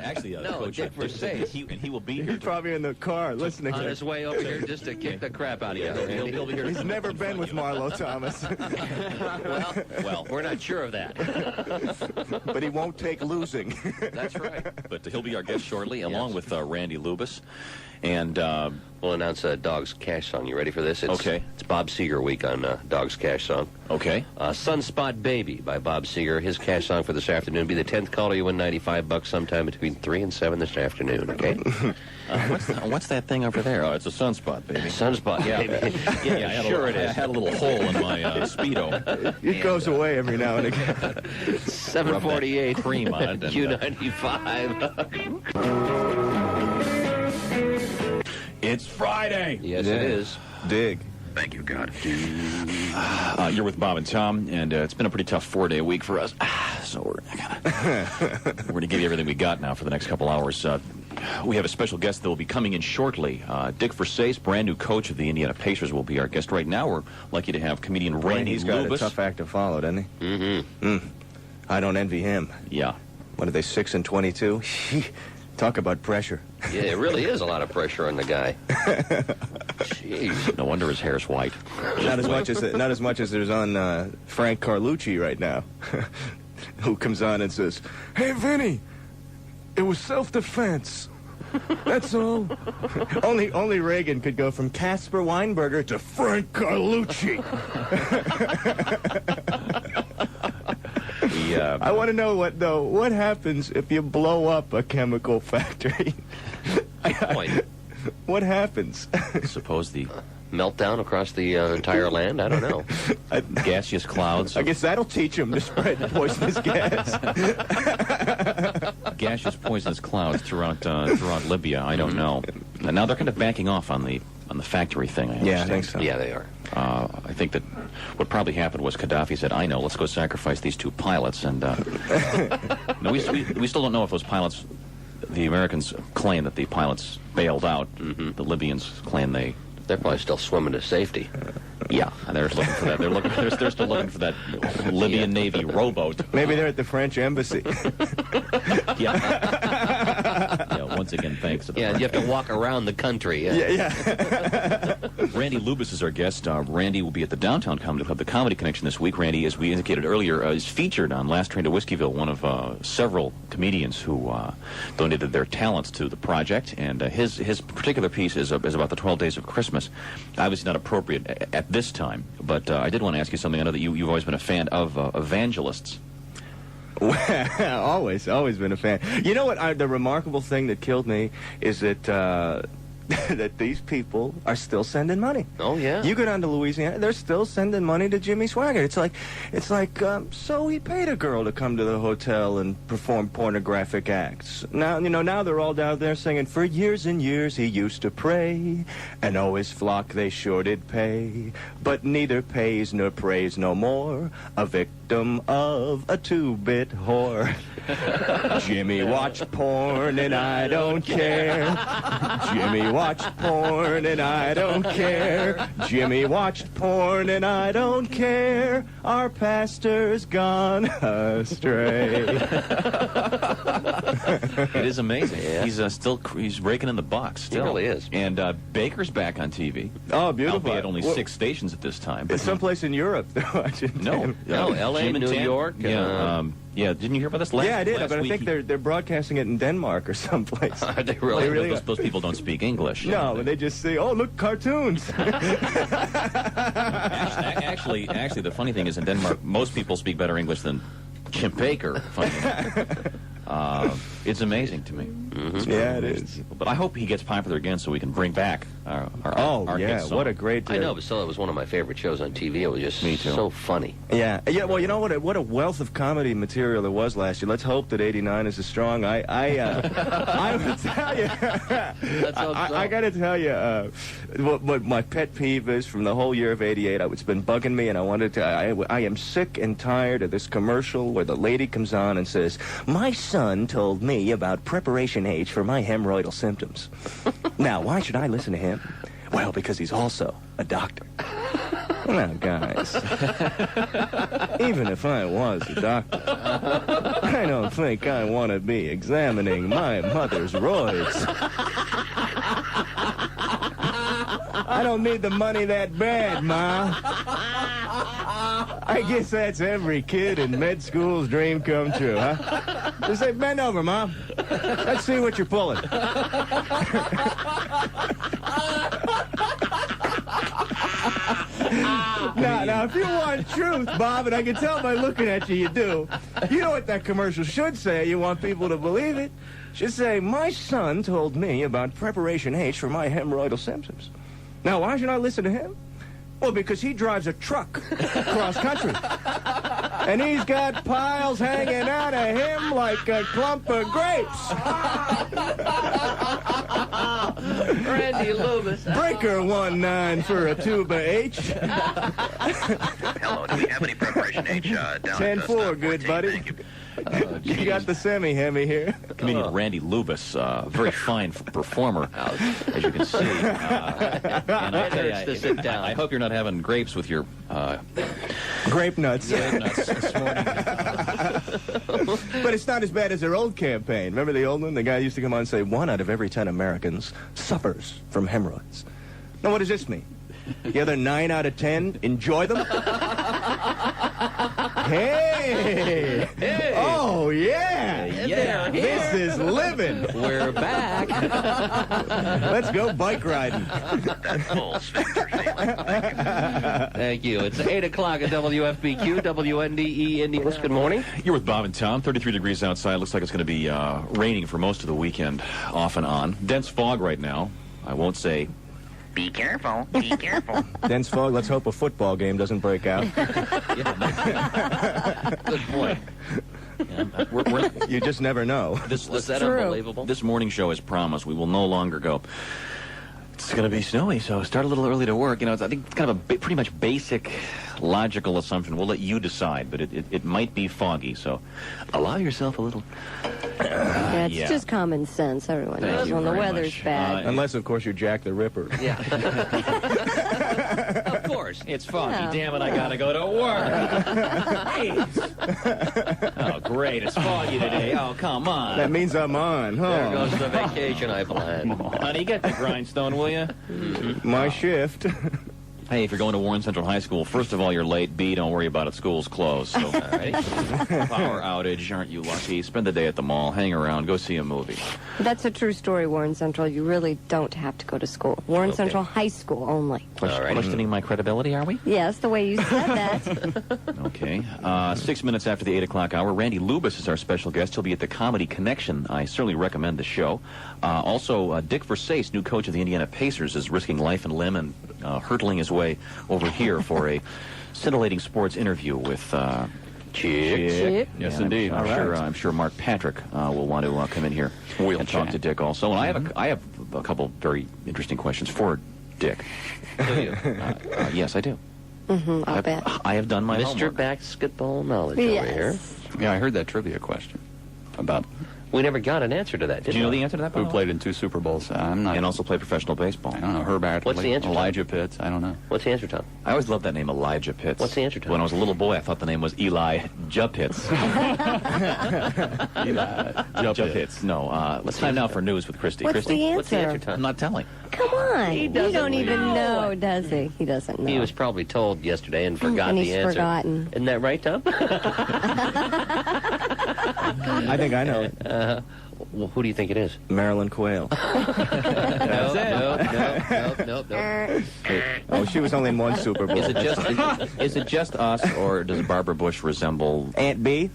Actually, No, Coach, Dick Versace. he will be here. He's probably in the car listening On to his way over here just to kick the crap out of you. He'll be here. He's never been with Marlo Thomas. Well, we're not sure of that. But he won't take losing. That's right. But he'll be our guest shortly, along with Randy Lubas. And we'll announce Dog's Cash Song. You ready for this? Okay. It's Bob Seger week on Dog's Cash Song. Okay. Sunspot Baby by Bob Seger. His cash song for this afternoon. Be the 10th caller. You win $95 sometime between 3 and 7 this afternoon, okay? What's that thing over there? Oh, it's a sunspot, baby. Sunspot, baby. Yeah, Sure it is. I had a little hole in my Speedo. It goes away every now and again. 748. Cream on it. Q95. It's Friday. Yes, it is. Dig. Thank you, God. You're with Bob and Tom, and it's been a pretty tough 4-day week for us. So we're going to give you everything we got now for the next couple hours. We have a special guest that will be coming in shortly. Dick Versace, brand new coach of the Indiana Pacers, will be our guest right now. We're lucky to have comedian Randy He's Lubas. got a tough act to follow, doesn't he? Mm-hmm. I don't envy him. Yeah. What are they, 6 and 22? Talk about pressure. Yeah, it really is a lot of pressure on the guy. Jeez. No wonder his hair's white. Not as much as there's on Frank Carlucci right now, who comes on and says, "Hey, Vinny, it was self-defense. That's all." Only Reagan could go from Casper Weinberger to Frank Carlucci. I want to know what happens if you blow up a chemical factory? What happens? Suppose the Meltdown across the entire land? I don't know. gaseous clouds. I guess that'll teach them to spread poisonous gas. Gaseous poisonous clouds throughout Libya. I don't know. And now they're kind of backing off on the factory thing. I understand. I think so. Yeah, they are. I think that what probably happened was Gaddafi said, "I know, let's go sacrifice these 2 pilots." And no, we still don't know if those pilots. The Americans claim that the pilots bailed out. Mm-hmm. The Libyans claim They're probably still swimming to safety. Yeah, and they're looking for that. They're still looking for that Libyan Navy rowboat. Maybe they're at the French embassy. Yeah, once again, thanks. Yeah, you have to walk around the country. Yeah. Randy Lubas is our guest. Randy will be at the Downtown Comedy Club, the Comedy Connection, this week. Randy, as we indicated earlier, is featured on Last Train to Whiskeyville, one of several comedians who donated their talents to the project. And his particular piece is about the 12 Days of Christmas. Obviously not appropriate at this time, but I did want to ask you something. I know that you've always been a fan of evangelists. Always been a fan. You know what? The remarkable thing that killed me is that that these people are still sending money. Oh yeah. You go down to Louisiana, they're still sending money to Jimmy Swaggart. It's like so he paid a girl to come to the hotel and perform pornographic acts. Now they're all down there singing, "For years and years he used to pray, and oh his flock they sure did pay, but neither pays nor prays no more, a victim of a 2-bit whore." Jimmy watched porn and I don't care. Jimmy watched porn and I don't care. Jimmy watched porn and I don't care. Our pastor's gone astray. It is amazing. Yeah. He's raking in the box. Still. He really is. And Baker's back on TV. Oh, beautiful. Albeit only 6 stations at this time. But It's someplace in Europe they're watching. No, L.A., Jim and New Tam- York. Yeah, yeah. Didn't you hear about this last? Yeah, I did, last but I week think they're broadcasting it in Denmark or someplace. Are they really? those people don't speak English. No, but they just say, "Oh, look, cartoons." Actually, the funny thing is in Denmark, most people speak better English than Jim Baker. Funny enough. It's amazing to me. Mm-hmm. Yeah, it is. But I hope he gets popular again so we can bring back our yeah, hit song. what a great... I know, but still, it was one of my favorite shows on TV. It was just Me too. so funny. Yeah. Well, you know what a wealth of comedy material there was last year. Let's hope that '89 is as strong. I would tell you. Let's hope so. I got to tell you what my pet peeve is from the whole year of '88. It's been bugging me, and I wanted to. I am sick and tired of this commercial where the lady comes on and says, "My son told me about preparation H for my hemorrhoidal symptoms." Now, why should I listen to him? Well, because he's also a doctor. Now, guys, even if I was a doctor, I don't think I want to be examining my mother's roids. I don't need the money that bad, Ma. I guess that's every kid in med school's dream come true, huh? Just say, bend over, Ma. Let's see what you're pulling. Now, if you want truth, Bob, and I can tell by looking at you, you do. You know what that commercial should say. You want people to believe it. Should say, my son told me about Preparation H for my hemorrhoidal symptoms. Now, why should I listen to him? Well, because he drives a truck cross country. And he's got piles hanging out of him like a clump of grapes. Randy Lubas. Breaker 1-9 for a tuba H. Hello, do we have any Preparation H down 10-4, good buddy. You got the semi-hemi here. Comedian Randy Lubas, very fine performer, as you can see. And I tell you, to sit down. I hope you're not having grapes with your Grape nuts. grape nuts this morning. But it's not as bad as their old campaign. Remember the old one? The guy used to come on and say, 1 out of every 10 Americans suffers from hemorrhoids. Now, what does this mean? The other 9 out of 10 enjoy them? Hey! Oh, yeah! Yeah, This is living! We're back. Let's go bike riding. That's full sphincter feeling. Thank you. It's 8 o'clock at WFBQ, WNDE Indianapolis. Good morning. You're with Bob and Tom. 33 degrees outside. Looks like it's going to be raining for most of the weekend, off and on. Dense fog right now. I won't say. Be careful. Be careful. Dense fog. Let's hope a football game doesn't break out. Good point. Yeah, You just never know. Was that unbelievable? This morning show is promised. We will no longer go. It's going to be snowy, so start a little early to work. You know, I think it's kind of a pretty much basic, logical assumption. We'll let you decide, but it might be foggy, so allow yourself a little. Yeah, it's just common sense. Everyone Thank knows you when the very weather's much. bad. Unless, of course, you're Jack the Ripper. Yeah. Of course. It's foggy. Yeah. Damn it, I got to go to work. Oh, great. It's foggy today. Oh, come on. That means I'm on, huh? There goes the vacation I planned. Honey, get the grindstone, will you? My shift. Hey, if you're going to Warren Central High School, first of all, you're late. B, don't worry about it. School's closed. So, power outage. Aren't you lucky? Spend the day at the mall. Hang around. Go see a movie. That's a true story, Warren Central. You really don't have to go to school. Warren Okay. Central High School only. All right. Questioning my credibility, are we? Yes, the way you said that. Okay. 6 minutes after the 8 o'clock hour, Randy Lubas is our special guest. He'll be at the Comedy Connection. I certainly recommend the show. Also, Dick Versace, new coach of the Indiana Pacers, is risking life and limb and hurtling his way over here for a scintillating sports interview with Chip. Yes, Yeah, indeed. all I'm sure Mark Patrick will want to come in here and talk to Dick also. And I have a couple very interesting questions for Dick. Do you? Yes, I do. I'll bet. I have done my Mr. homework. Basketball knowledge over here. Yes. Yeah, I heard that trivia question about We never got an answer to that, did Do you know we? the answer to that? who played in 2 Super Bowls. I'm not. And also play professional baseball. I don't know. Herb Adley. What's the answer, Tom? Elijah Pitts. I don't know. What's the answer, Tom? I always loved that name, Elijah Pitts. What's the answer, Tom? When I was a little boy, I thought the name was Elijah Pitts. Elijah Pitts. No. It's time now for news with Christy. What's Christy? the answer? What's the answer, Tom? I'm not telling. Come on. He He doesn't don't even know. know, does he? He doesn't know. He was probably told yesterday and forgot And the he's answer. forgotten. Isn't that right, Tom? I think I know it. Well, who do you think it is? Marilyn Quayle. No. Oh, she was only in 1 Super Bowl. Is it just us, or does Barbara Bush resemble Aunt B?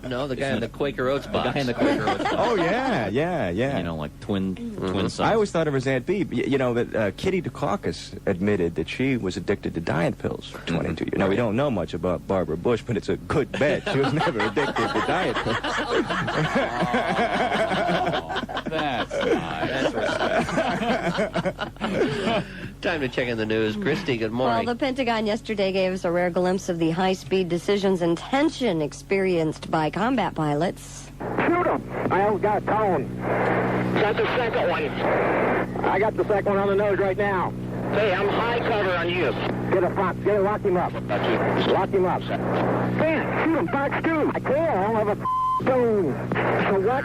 No, the guy in the Quaker Oats the box. guy in the Quaker Oats? Oh, yeah. You know, like twin sons. I always thought of her as Aunt B. You know, that Kitty Dukakis admitted that she was addicted to diet pills for 22 years. Now, we don't know much about Barbara Bush, but it's a good bet. She was never addicted to diet pills. That's nice. Time to check in the news. Christy, good Well, morning. the Pentagon yesterday gave us a rare glimpse of the high-speed decisions and tension experienced by combat pilots. Shoot him! I got a cone. Got the second one. I got the second one on the nose right now. Hey, I'm high cover on you. Get a fox. Lock him up. Lock him up. Can't shoot him. Fox 2. I can't. I don't have a stone. So what?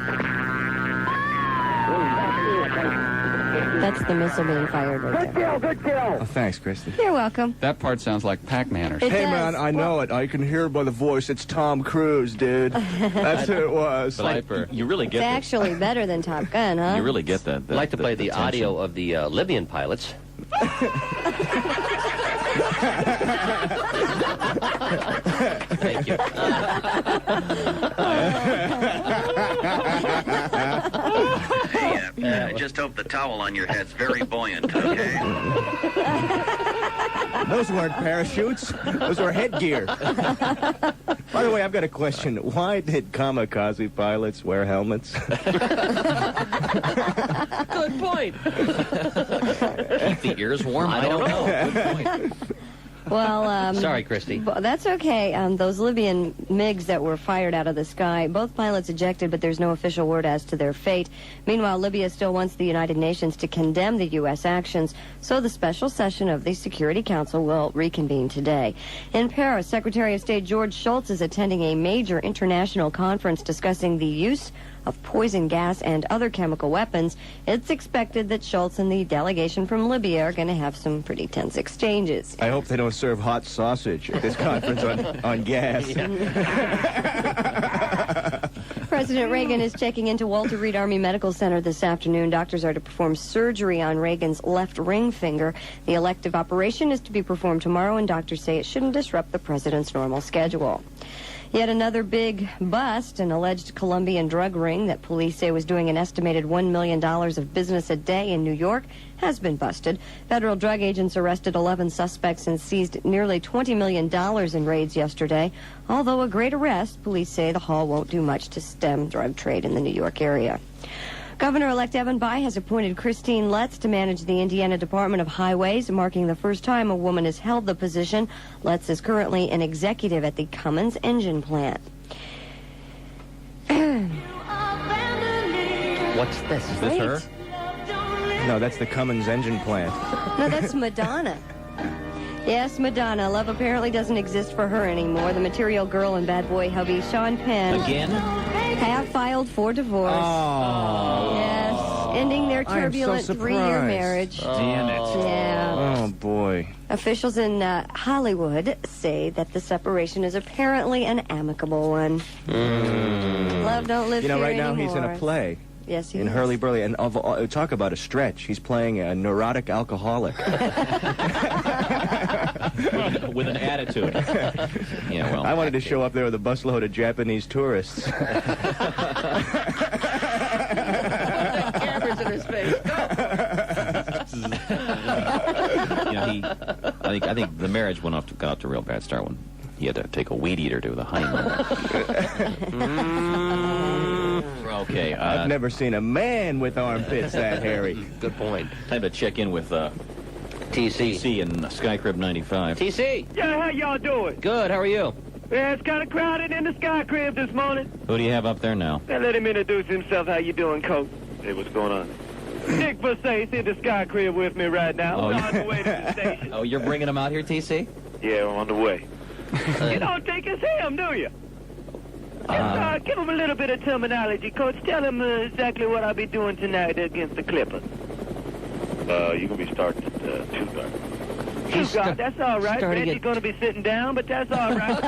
That's the missile being fired right there. Good kill. Oh, thanks, Christy. You're welcome. That part sounds like Pac-Man or something. Hey, does. man, I know it. I can hear it by the voice. It's Tom Cruise, dude. That's who it was. Sniper. You really It's get that. actually better than Top Gun, huh? You really get that. I'd like to play the tension. audio of the Libyan pilots. Thank you. Hey, I just hope the towel on your head's very buoyant, okay? Those weren't parachutes. Those were headgear. By the way, I've got a question. Why did kamikaze pilots wear helmets? Good point. Keep the ears warm. I don't know. Good point. Well, Sorry, Christy. That's okay. Those Libyan MiGs that were fired out of the sky, both pilots ejected, but there's no official word as to their fate. Meanwhile, Libya still wants the United Nations to condemn the U.S. actions, so the special session of the Security Council will reconvene today. In Paris, Secretary of State George Shultz is attending a major international conference discussing the use of poison gas and other chemical weapons. It's expected that Shultz and the delegation from Libya are going to have some pretty tense exchanges. I hope they don't serve hot sausage at this conference on gas. President Reagan is checking into Walter Reed Army Medical Center this afternoon. Doctors are to perform surgery on Reagan's left ring finger. The elective operation is to be performed tomorrow, and doctors say it shouldn't disrupt the president's normal schedule. Yet another big bust, an alleged Colombian drug ring that police say was doing an estimated $1 million of business a day in New York, has been busted. Federal drug agents arrested 11 suspects and seized nearly $20 million in raids yesterday. Although a great arrest, police say the haul won't do much to stem drug trade in the New York area. Governor-elect Evan Bayh has appointed Christine Letts to manage the Indiana Department of Highways, marking the first time a woman has held the position. Letts is currently an executive at the Cummins engine plant. What's this? Is this her? No, that's the Cummins engine plant. No, that's Madonna. Yes, Madonna. Love apparently doesn't exist for her anymore. The Material Girl and bad boy hubby Sean Penn Again? have filed for divorce. Oh. Yes, ending their I am so turbulent three-year surprised. marriage. Damn it. Yeah. Oh, boy. Officials in Hollywood say that the separation is apparently an amicable one. Love don't live You know, here right now anymore. he's in a play. Yes, he In is. Hurly Burly, and talk about a stretch. He's playing a neurotic alcoholic. With an attitude. Yeah, well. I wanted to show up there with a busload of Japanese tourists. Cameras in his face. I think the marriage got off to a real bad start when he had to take a weed eater to the honeymoon. Okay. I've never seen a man with armpits that hairy. Good point. Time to check in with TC. TC in Skycrib 95. TC. Yeah, how y'all doing? Good. How are you? Yeah, it's kind of crowded in the Sky Crib this morning. Who do you have up there now? Now, let him introduce himself. How you doing, Coach? Hey, what's going on? Dick Versace in the Sky Crib with me right now. Oh, We're yeah. on the way to the station. Oh, you're bringing him out here, TC? Yeah, we're on the way. You don't think it's him, do you? Give him a little bit of terminology, Coach. Tell him exactly what I'll be doing tonight against the Clippers. You're going to be starting at 2:30. He's God, that's all right. starting Reggie's at- going to be sitting down, but that's all right.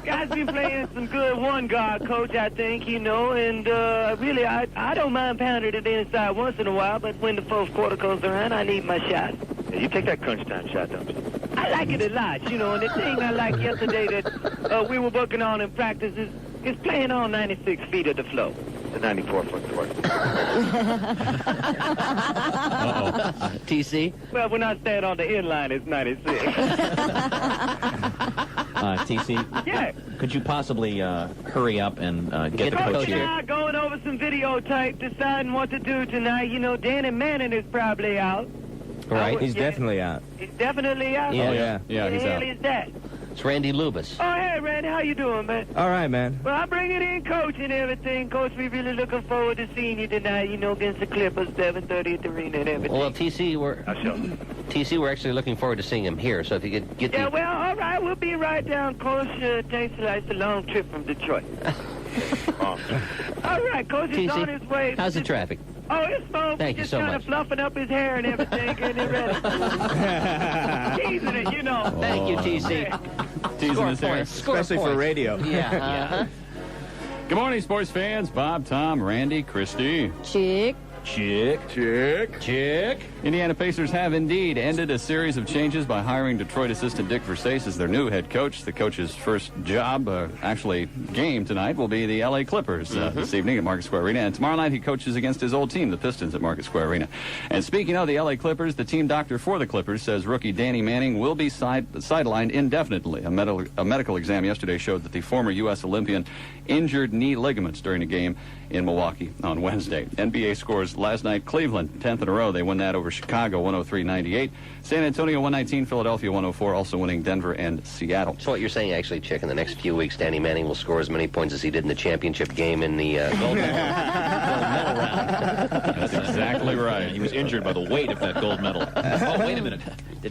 Guys been playing some good one guard, Coach, I think, you know, and really, I don't mind pounding it inside once in a while, but when the fourth quarter comes around, I need my shot. Yeah, you take that crunch time shot, don't you? I like it a lot, you know, and the thing I liked yesterday that we were working on in practice is playing on 96 feet of the floor. The 94-foot court. TC. Well, when I stand on the end line, it's 96. TC, Yeah. could you possibly hurry up and get the the coach coach here? Yeah, going over some videotape, deciding what to do tonight. You know, Danny Manning is probably out. Right. He's definitely out. He's definitely out? Yeah. Oh, yeah. Yeah, Who he's the out. hell is that? It's Randy Lubas. Oh, hey, Randy, how you doing, man? All right, man. Well, I bring it in, Coach, and everything. Coach, we really looking forward to seeing you tonight, against the Clippers, 7:30 at the arena and everything. Well, TC, we're actually looking forward to seeing him here. So if you could get Yeah, well, all right, we'll be right down, Coach. Thanks a lot. It's a long trip from Detroit. All right, Coach, it's on his way. How's the traffic? Oh, it's fun. Thank you so much. Just kind of fluffing up his hair and everything, getting it ready. Teasing it, Thank you, TC. Teasing his hair. Especially for radio. Yeah. Good morning, sports fans. Bob, Tom, Randy, Christy. Chick. Chick. Indiana Pacers have indeed ended a series of changes by hiring Detroit assistant Dick Versace as their new head coach. The coach's first job, game tonight, will be the L.A. Clippers this evening at Market Square Arena. And tomorrow night he coaches against his old team, the Pistons, at Market Square Arena. And speaking of the L.A. Clippers, the team doctor for the Clippers says rookie Danny Manning will be sidelined indefinitely. A medical exam yesterday showed that the former U.S. Olympian injured knee ligaments during a game in Milwaukee on Wednesday. NBA scores last night: Cleveland, 10th in a row. They won that over Chicago, 103-98. San Antonio, 119. Philadelphia, 104. Also winning Denver and Seattle. So what you're saying, actually, Chick, in the next few weeks, Danny Manning will score as many points as he did in the championship game in the gold medal round. That's exactly right. He was injured by the weight of that gold medal. Oh, wait a minute.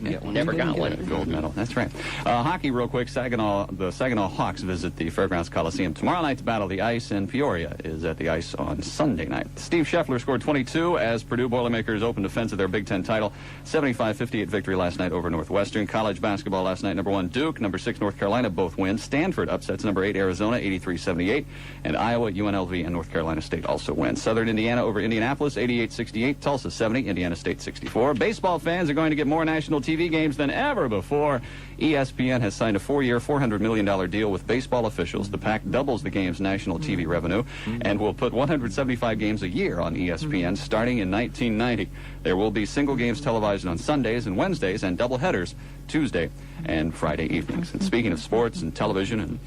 Never got one. Gold medal. That's right. Hockey, real quick. The Saginaw Hawks visit the Fairgrounds Coliseum tomorrow night to battle the Ice, and Peoria is at the Ice on Sunday night. Steve Scheffler scored 22 as Purdue Boilermakers opened defense of their Big Ten title. 75-58 victory last night over Northwestern. College basketball last night: number 1 Duke, number 6 North Carolina, both win. Stanford upsets number 8 Arizona, 83-78, and Iowa, UNLV, and North Carolina State also win. Southern Indiana over Indianapolis, 88-68. Tulsa 70, Indiana State 64. Baseball fans are going to get more national TV games than ever before. ESPN has signed a 4-year, $400 million deal with baseball officials. The pact doubles the game's national TV revenue and will put 175 games a year on ESPN starting in 1990. There will be single games televised on Sundays and Wednesdays and double headers Tuesday and Friday evenings. And speaking of sports and television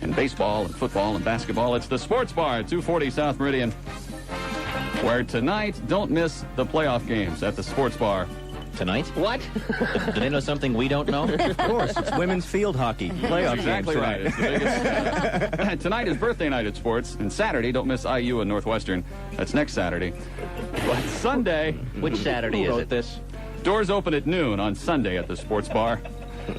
and baseball and football and basketball, it's the Sports Bar at 240 South Meridian, where tonight, don't miss the playoff games at the Sports Bar. Tonight? What? Do they know something we don't know? Of course, it's women's field hockey. Playoff Exactly games right. tonight. It's the biggest. Tonight is birthday night at sports, and Saturday, don't miss IU and Northwestern. That's next Saturday. But Sunday, Which Saturday is it? This. doors open at noon on Sunday at the Sports Bar.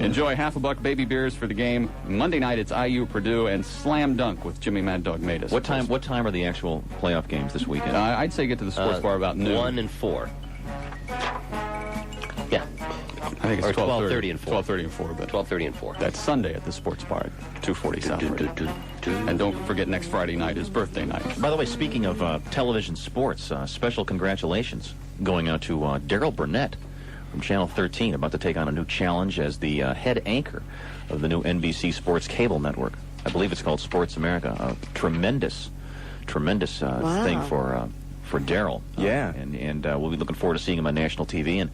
Enjoy $1 baby beers for the game. Monday night, it's IU Purdue and Slam Dunk with Jimmy Mad Dog Matus. What time are the actual playoff games this weekend? I'd say get to the Sports Bar about noon. 1 and 4. Yeah. I think it's Or 12:30 and 4. 12:30 and 4, but 12:30 and 4. that's Sunday at the Sports Bar at 240 South Meridian. And don't forget, next Friday night is birthday night. By the way, speaking of television sports, special congratulations going out to Daryl Burnett from Channel 13, about to take on a new challenge as the head anchor of the new NBC Sports cable network. I believe it's called Sports America. A tremendous thing for Daryl. Yeah. And we'll be looking forward to seeing him on national TV. And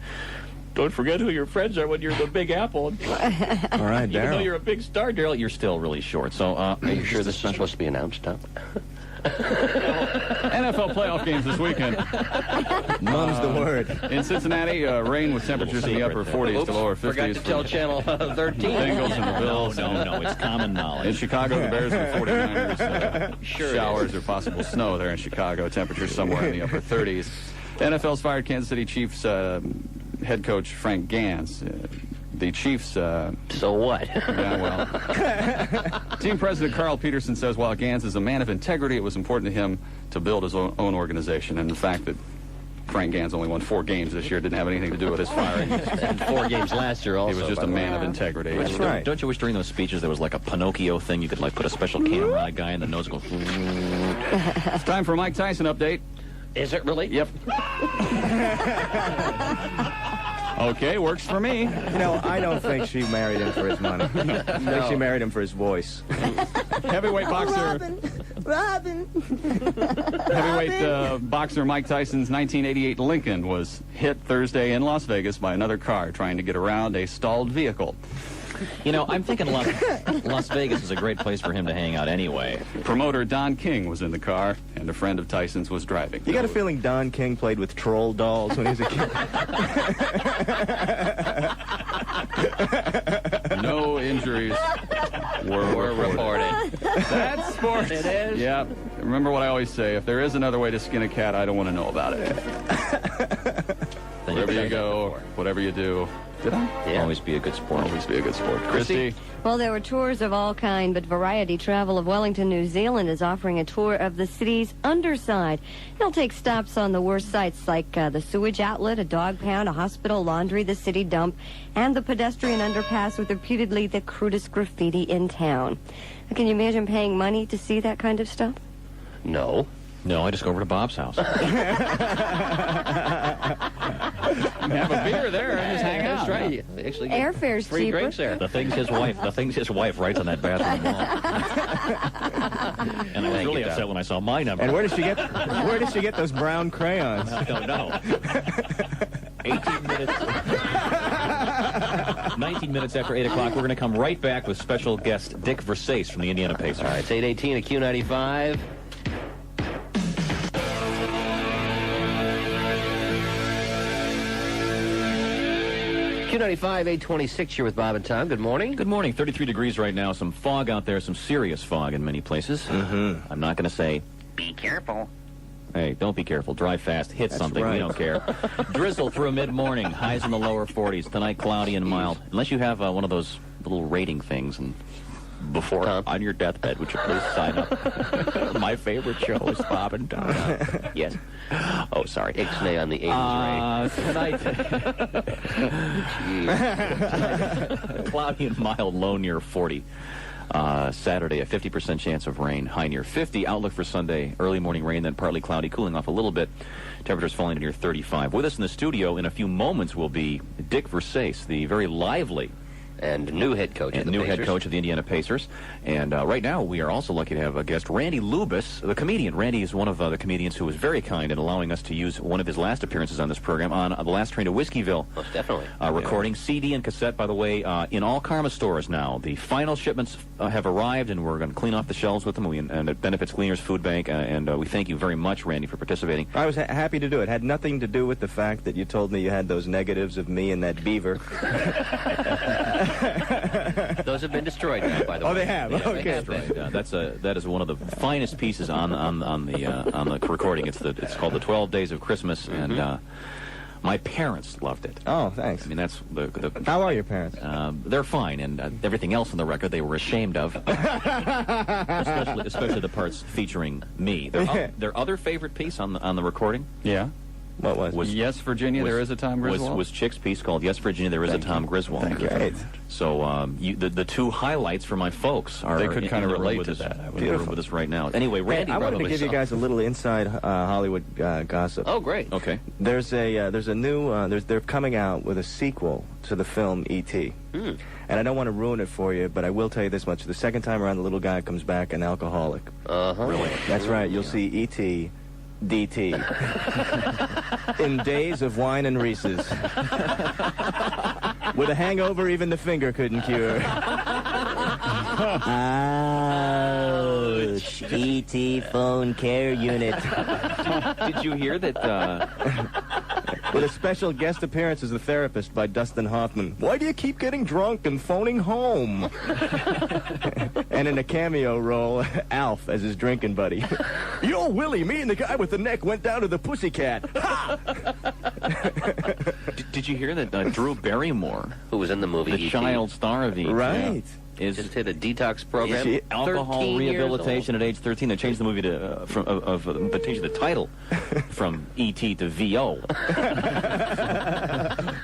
don't forget who your friends are when you're the Big Apple. All right, Even though Daryl. you're a big star, Daryl, you're still really short. So Are you sure this is supposed to be announced, Tom? NFL playoff games this weekend. Mum's the word. In Cincinnati, rain with temperatures in the upper 40s to lower 50s. Forgot to tell Channel 13. Bengals and the Bills. No, it's common In knowledge. Chicago, the Bears and the 49ers. Showers or possible snow there in Chicago. Temperatures somewhere in the upper 30s. The NFL's fired Kansas City Chiefs head coach Frank Gans. The Chiefs... So what? Yeah, well. Team president Carl Peterson says while Gans is a man of integrity, it was important to him to build his own organization. And the fact that Frank Gans only won 4 games this year didn't have anything to do with his firing. And 4 games last year also. He was just a man of integrity. That's right. Don't you wish during those speeches there was like a Pinocchio thing? You could like put a special camera on a guy and the nose goes... It's time for a Mike Tyson update. Is it really? Yep. Okay, works for me. You know, I don't think she married him for his money. I think she married him for his voice. Heavyweight boxer. Robin. Heavyweight boxer Mike Tyson's 1988 Lincoln was hit Thursday in Las Vegas by another car trying to get around a stalled vehicle. You know, I'm thinking Las Vegas is a great place for him to hang out anyway. Promoter Don King was in the car, and a friend of Tyson's was driving. You got a feeling Don King played with troll dolls when he was a kid? No injuries were reported. That's sports. It is? Yeah. Remember what I always say, if there is another way to skin a cat, I don't want to know about it. Wherever you go, whatever you do. Did I? Yeah. Always be a good sport. Always be a good sport. Christy? Well, there were tours of all kind, but Variety Travel of Wellington, New Zealand is offering a tour of the city's underside. It'll take stops on the worst sites like the sewage outlet, a dog pound, a hospital, laundry, the city dump, and the pedestrian underpass with reputedly the crudest graffiti in town. Can you imagine paying money to see that kind of stuff? No. No, I just go over to Bob's house. Have a beer there and just hang out. That's right. You actually get Airfare's free cheaper. drinks there. The thing's his wife writes on that bathroom wall. And I was really upset when I saw my number. And where does she get those brown crayons? I don't know. 18 minutes. 19 minutes after 8 o'clock, we're going to come right back with special guest Dick Versace from the Indiana Pacers. All right, it's 8:18 at Q95. Q95, 826, here with Bob and Tom. Good morning. Good morning. 33 degrees right now. Some fog out there, some serious fog in many places. Mm-hmm. I'm not going to say, Be careful. hey, don't be careful. Drive fast. Hit That's something. right. We don't care. Drizzle through mid-morning. Highs in the lower 40s. Tonight, cloudy and mild. Unless you have one of those little rating things and before on your deathbed, would you please sign up? My favorite show is Bob and Tom. Yes. Oh, sorry. Ixnay on the 80s, Tonight, cloudy and mild, low near 40. Saturday, a 50% chance of rain, high near 50. Outlook for Sunday, early morning rain, then partly cloudy, cooling off a little bit. Temperatures falling to near 35. With us in the studio in a few moments will be Dick Versace, the very lively and new head coach of the Pacers. head coach of the Indiana Pacers. And right now, we are also lucky to have a guest, Randy Lubas, the comedian. Randy is one of the comedians who was very kind in allowing us to use one of his last appearances on this program on the last train to Whiskeyville. Most definitely. Recording CD and cassette, by the way, in all Karma stores now. The final shipments have arrived, and we're going to clean off the shelves with them. And it benefits Cleaners Food Bank. And we thank you very much, Randy, for participating. I was happy to do it. Had nothing to do with the fact that you told me you had those negatives of me and that beaver. Those have been destroyed now, by the way. Oh, they have? Okay. They have been. That is one of the finest pieces on the recording. It's called The 12 Days of Christmas, and my parents loved it. Oh, thanks. I mean, that's the How are your parents? they're fine, and everything else on the record they were ashamed of, especially the parts featuring me. Their other favorite piece on the recording. Yeah. What was? Yes, Virginia, there is a Tom Griswold. Was Chick's piece called Yes, Virginia, There Is a Tom Griswold. Thank you. Great. So the two highlights for my folks are They could kind of in the room relate with to us, that. in the room with us right now. Anyway, Randy I brought wanted to up give you his- guys a little inside Hollywood gossip. Oh, great. Okay. There's a new they're coming out with a sequel to the film E.T. And I don't want to ruin it for you, but I will tell you this much: the second time around, the little guy comes back an alcoholic. Really? That's right. You'll see E.T. D.T. in days of wine and Reese's. With a hangover even the finger couldn't cure. Ouch. E.T. phone care unit. Did you hear that? With a special guest appearance as the therapist by Dustin Hoffman. Why do you keep getting drunk and phoning home? And in a cameo role, Alf as his drinking buddy. Yo, Willie, me and the guy with the neck went down to the Pussycat. Ha! Did you hear that Drew Barrymore, Who was in the movie the E.T.? child star of E.T., Right. is Just hit a detox program. She- alcohol 13 years rehabilitation at age 13. They changed the movie to but changed the title from E.T. to V.O.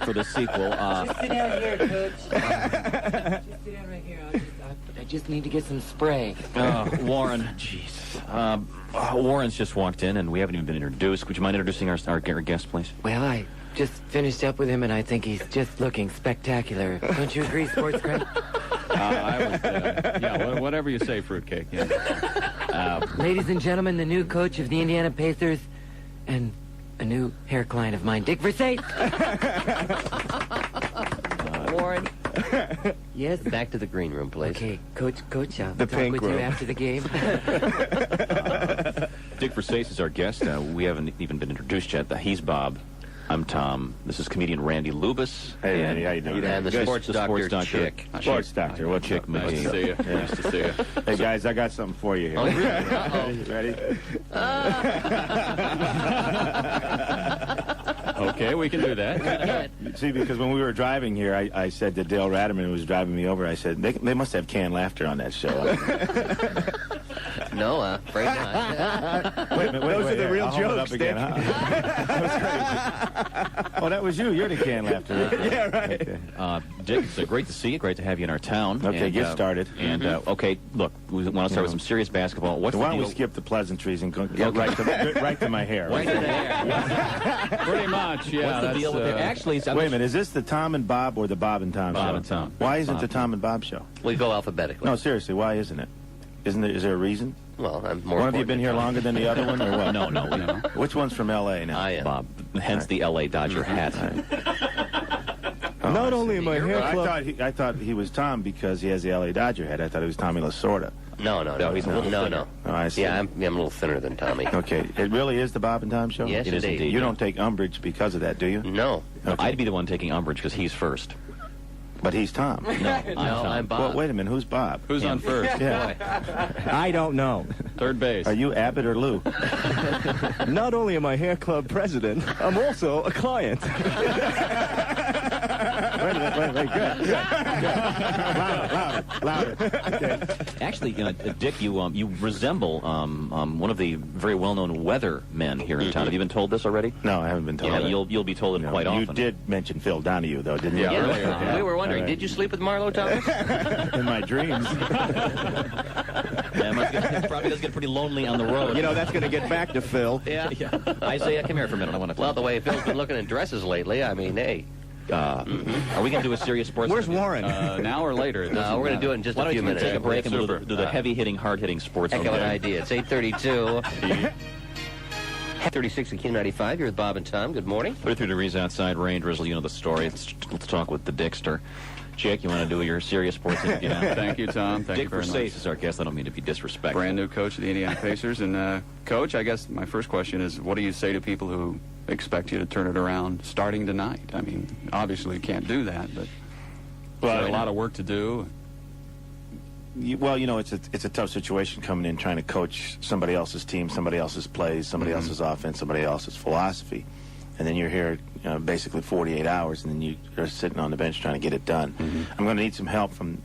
for the sequel. Just sit down here, Coach. Just sit down right here. I just need to get some spray. Warren, Jesus. Warren's just walked in, and we haven't even been introduced. Would you mind introducing our guest, please? Well, I just finished up with him, and I think he's just looking spectacular. Don't you agree, Sports Craig? Whatever you say, fruitcake. Yeah. Ladies and gentlemen, the new coach of the Indiana Pacers and a new hair client of mine, Dick Versace. Warren, Yes? back to the green room, please. Okay, Coach, I'll The talk pink with room. you after the game. Dick Versace is our guest. We haven't even been introduced yet. He's Bob. I'm Tom. This is comedian Randy Lubas. Hey, Randy, how you doing? And the Good. sports doctor, Chick. Sports doctor. What's Chick up? Nice to see you. Nice to see you. Hey, guys, I got something for you here. Oh, really? Uh-oh. Ready? Okay, we can do that. See, because when we were driving here, I said to Dale Ratterman, who was driving me over, I said, they must have canned laughter on that show. No, afraid not. Wait a minute, Those are the here. real I'll hold it up jokes, again, huh? That was crazy. Oh, that was you. You're the canned laughter. Right there. Yeah, right. Okay. Dick, it's great to see you. Great to have you in our town. Okay, And, get started. And, okay, look, we want to start with some serious basketball. What's Why the don't deal? we skip the pleasantries and go right to my hair? Right to the hair. Pretty much, yeah. What's the deal with it? Actually, Wait a minute, is this the Tom and Bob or the Bob and Tom show? Bob and Tom. Why isn't Bob. the Tom and Bob show? We go alphabetically. No, seriously, why isn't it? Is there a reason? Well, I'm more One of you important been than here Tom. longer than the other one, or what? No. Which one's from L.A. now? I am. Bob, hence the L.A. Dodger hat. Not only am I hair I club. thought he was Tom because he has the L.A. Dodger hat. I thought he was Tommy Lasorda. No, he's a little thinner. Oh, I see. Yeah, I'm a little thinner than Tommy. Okay, it really is the Bob and Tom show? Yes, It is indeed. indeed. You don't take umbrage because of that, do you? No. I'd be the one taking umbrage because he's first. But he's Tom. No, I'm Tom. I'm Bob. Well, wait a minute, who's Bob? Who's on first? Yeah. I don't know. Third base. Are you Abbott or Lou? Not only am I hair club president, I'm also a client. Wait, good. Louder. Okay. Actually, Dick, you resemble one of the very well-known weather men here in town. Have you been told this already? No, I haven't been told Yeah, that. you'll be told it quite you often. did mention Phil Donahue, though, didn't you? Yeah, Yeah, earlier. we were wondering, did you sleep with Marlo Thomas? In my dreams. Yeah, it probably does get pretty lonely on the road. You know, that's going to get back to Phil. Yeah. Isaiah, come here for a minute. I want to. Well, the way Phil's been looking at dresses lately, I mean, hey. Are we going to do a serious sports? Where's interview? Warren? Now or later? It doesn't We're going to matter. do it in just Why a don't few you minutes. take a break and Super. do the heavy-hitting, hard-hitting sports? Heck of an okay? idea. It's 8:32. 36 at Q95. You're with Bob and Tom. Good morning. 33 degrees outside, rain, drizzle. You know the story. Let's talk with the Dickster. Jake, you want to do your serious sports interview now? Thank you, Tom. Thank Dick you very Versace much. is our guest. I don't mean to be disrespectful. Brand new coach of the Indiana Pacers. And, Coach, I guess my first question is, what do you say to people who expect you to turn it around starting tonight? I mean, obviously you can't do that, but there's a lot of work to do. Well, you know, it's a tough situation coming in trying to coach somebody else's team, somebody else's plays, somebody else's offense, somebody else's philosophy. And then you're here basically 48 hours, and then you're sitting on the bench trying to get it done. I'm going to need some help from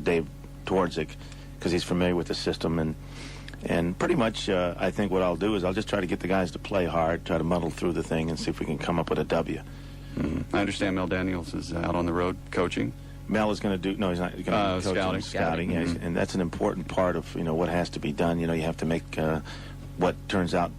Dave Twardzik because he's familiar with the system. And pretty much I think what I'll do is I'll just try to get the guys to play hard, try to muddle through the thing, and see if we can come up with a W. I understand Mel Daniels is out on the road coaching. Mel is going to do, no, he's not going to be coaching. Scouting. Yeah, and that's an important part of, what has to be done. You have to make what turns out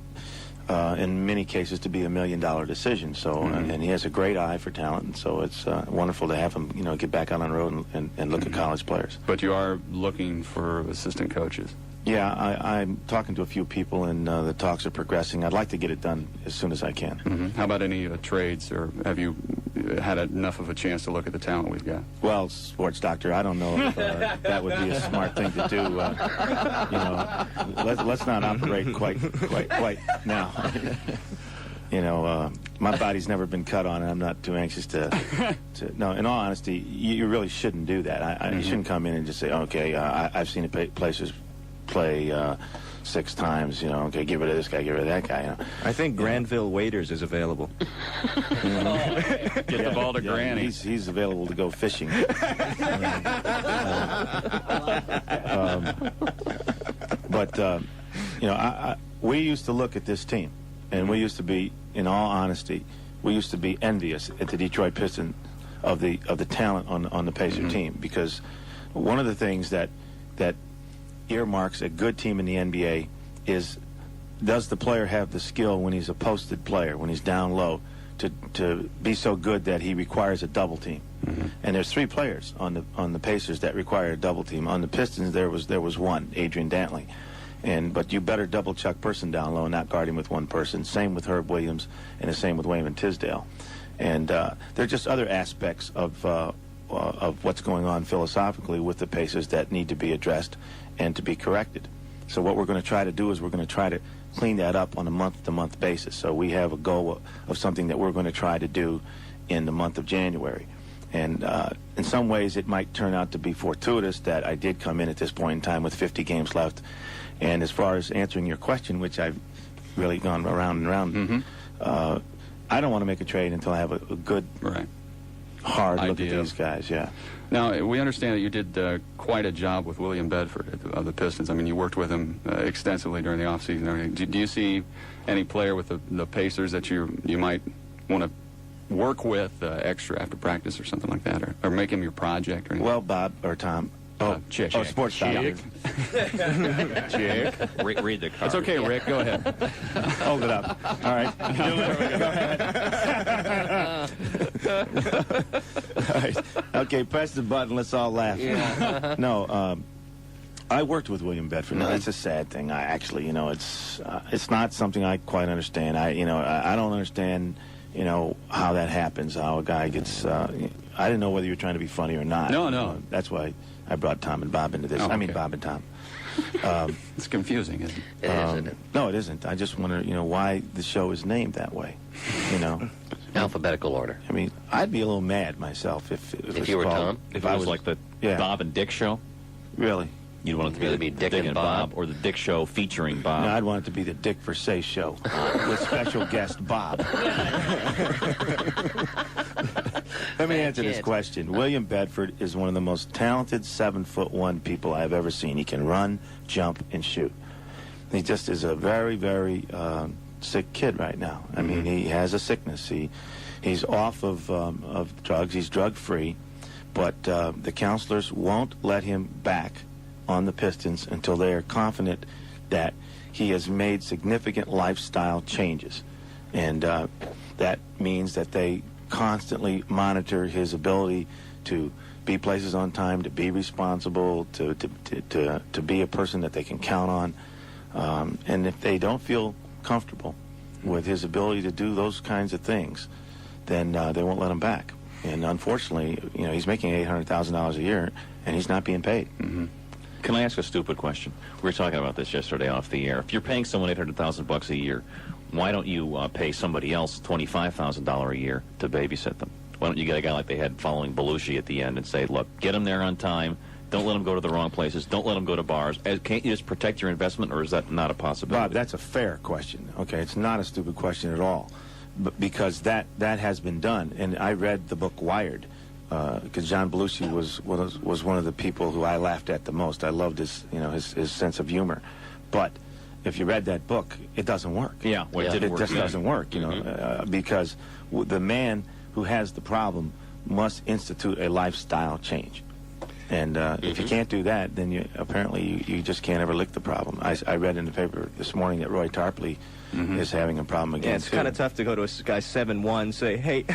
in many cases to be $1 million decision. So, and he has a great eye for talent, and so it's wonderful to have him, get back out on the road and look at college players. But you are looking for assistant coaches. Yeah, I'm talking to a few people, and the talks are progressing. I'd like to get it done as soon as I can. How about any trades, or have you had enough of a chance to look at the talent we've got? Well, sports doctor, I don't know if that would be a smart thing to do. Let's not operate quite now. My body's never been cut on, and I'm not too anxious to no, in all honesty, you really shouldn't do that. You shouldn't come in and just say, okay, I've seen the places play 6 times, okay, get rid of this guy, get rid of that guy. I think Granville Waiters is available. Get the ball to Granny. He's available to go fishing. We used to look at this team, and we used to be, in all honesty, we used to be envious at the Detroit Pistons of the talent on the Pacer team, because one of the things that earmarks a good team in the NBA is, does the player have the skill when he's a posted player, when he's down low, to be so good that he requires a double team? And there's 3 players on the Pacers that require a double team. On the Pistons, there was one, Adrian Dantley. But you better double Chuck Person down low and not guard him with one person. Same with Herb Williams, and the same with Wayman Tisdale. And there are just other aspects of what's going on philosophically with the Pacers that need to be addressed and to be corrected. So what we're going to try to do is we're going to try to clean that up on a month-to-month basis. So we have a goal of something that we're going to try to do in the month of January. And in some ways, it might turn out to be fortuitous that I did come in at this point in time with 50 games left. And as far as answering your question, which I've really gone around and around, I don't want to make a trade until I have a good, hard look at these guys, Now, we understand that you did quite a job with William Bedford of the Pistons. I mean, you worked with him extensively during the offseason and everything. Do you see any player with the Pacers that you might want to work with extra after practice or something like that, or make him your project or anything? Well, Bob or Tom. Chick. Sports Chick. Chick. Read the card. It's okay, Rick. Go ahead. Hold it up. All right. Go ahead. All right. Okay, press the button. Let's all laugh. Yeah. No, I worked with William Bedford. No, it's a sad thing. I actually, it's not something I quite understand. I don't understand, how that happens, how a guy gets, I didn't know whether you were trying to be funny or not. No. That's why I brought Tom and Bob into this. Oh, okay. I mean, Bob and Tom. It's confusing, isn't it? It is, isn't it? No, it isn't. I just wonder, why the show is named that way, Alphabetical order. I mean, I'd be a little mad myself if you were Tom? If I was like the Bob and Dick show? Really? You'd want it to be the Dick and Bob. or the Dick show featuring Bob. No, I'd want it to be the Dick Versace show with special guest Bob. Let me answer this question. William Bedford is one of the most talented 7'1" people I've ever seen. He can run, jump, and shoot. He just is a very, very sick kid right now. I mean, he has a sickness. He's off of drugs. He's drug-free, but the counselors won't let him back on the Pistons until they are confident that he has made significant lifestyle changes. And that means that they constantly monitor his ability to be places on time, to be responsible, to be a person that they can count on. And if they don't feel comfortable with his ability to do those kinds of things, then they won't let him back. And unfortunately, he's making $800,000 a year, and he's not being paid. Can I ask a stupid question? We were talking about this yesterday off the air. If you're paying someone $800,000 a year, why don't you pay somebody else $25,000 a year to babysit them? Why don't you get a guy like they had following Belushi at the end and say, look, get him there on time. Don't let him go to the wrong places. Don't let him go to bars. Can't you just protect your investment, or is that not a possibility? Bob, that's a fair question. Okay, it's not a stupid question at all, but because that has been done. And I read the book Wired, because John Belushi was one of the people who I laughed at the most. I loved his sense of humor, but if you read that book, it doesn't work. Yeah, well, it just doesn't work. Because the man who has the problem must institute a lifestyle change. And if you can't do that, then you just can't ever lick the problem. I read in the paper this morning that Roy Tarpley is having a problem again. Yeah, it's kind of tough to go to a guy 7'1", say, hey,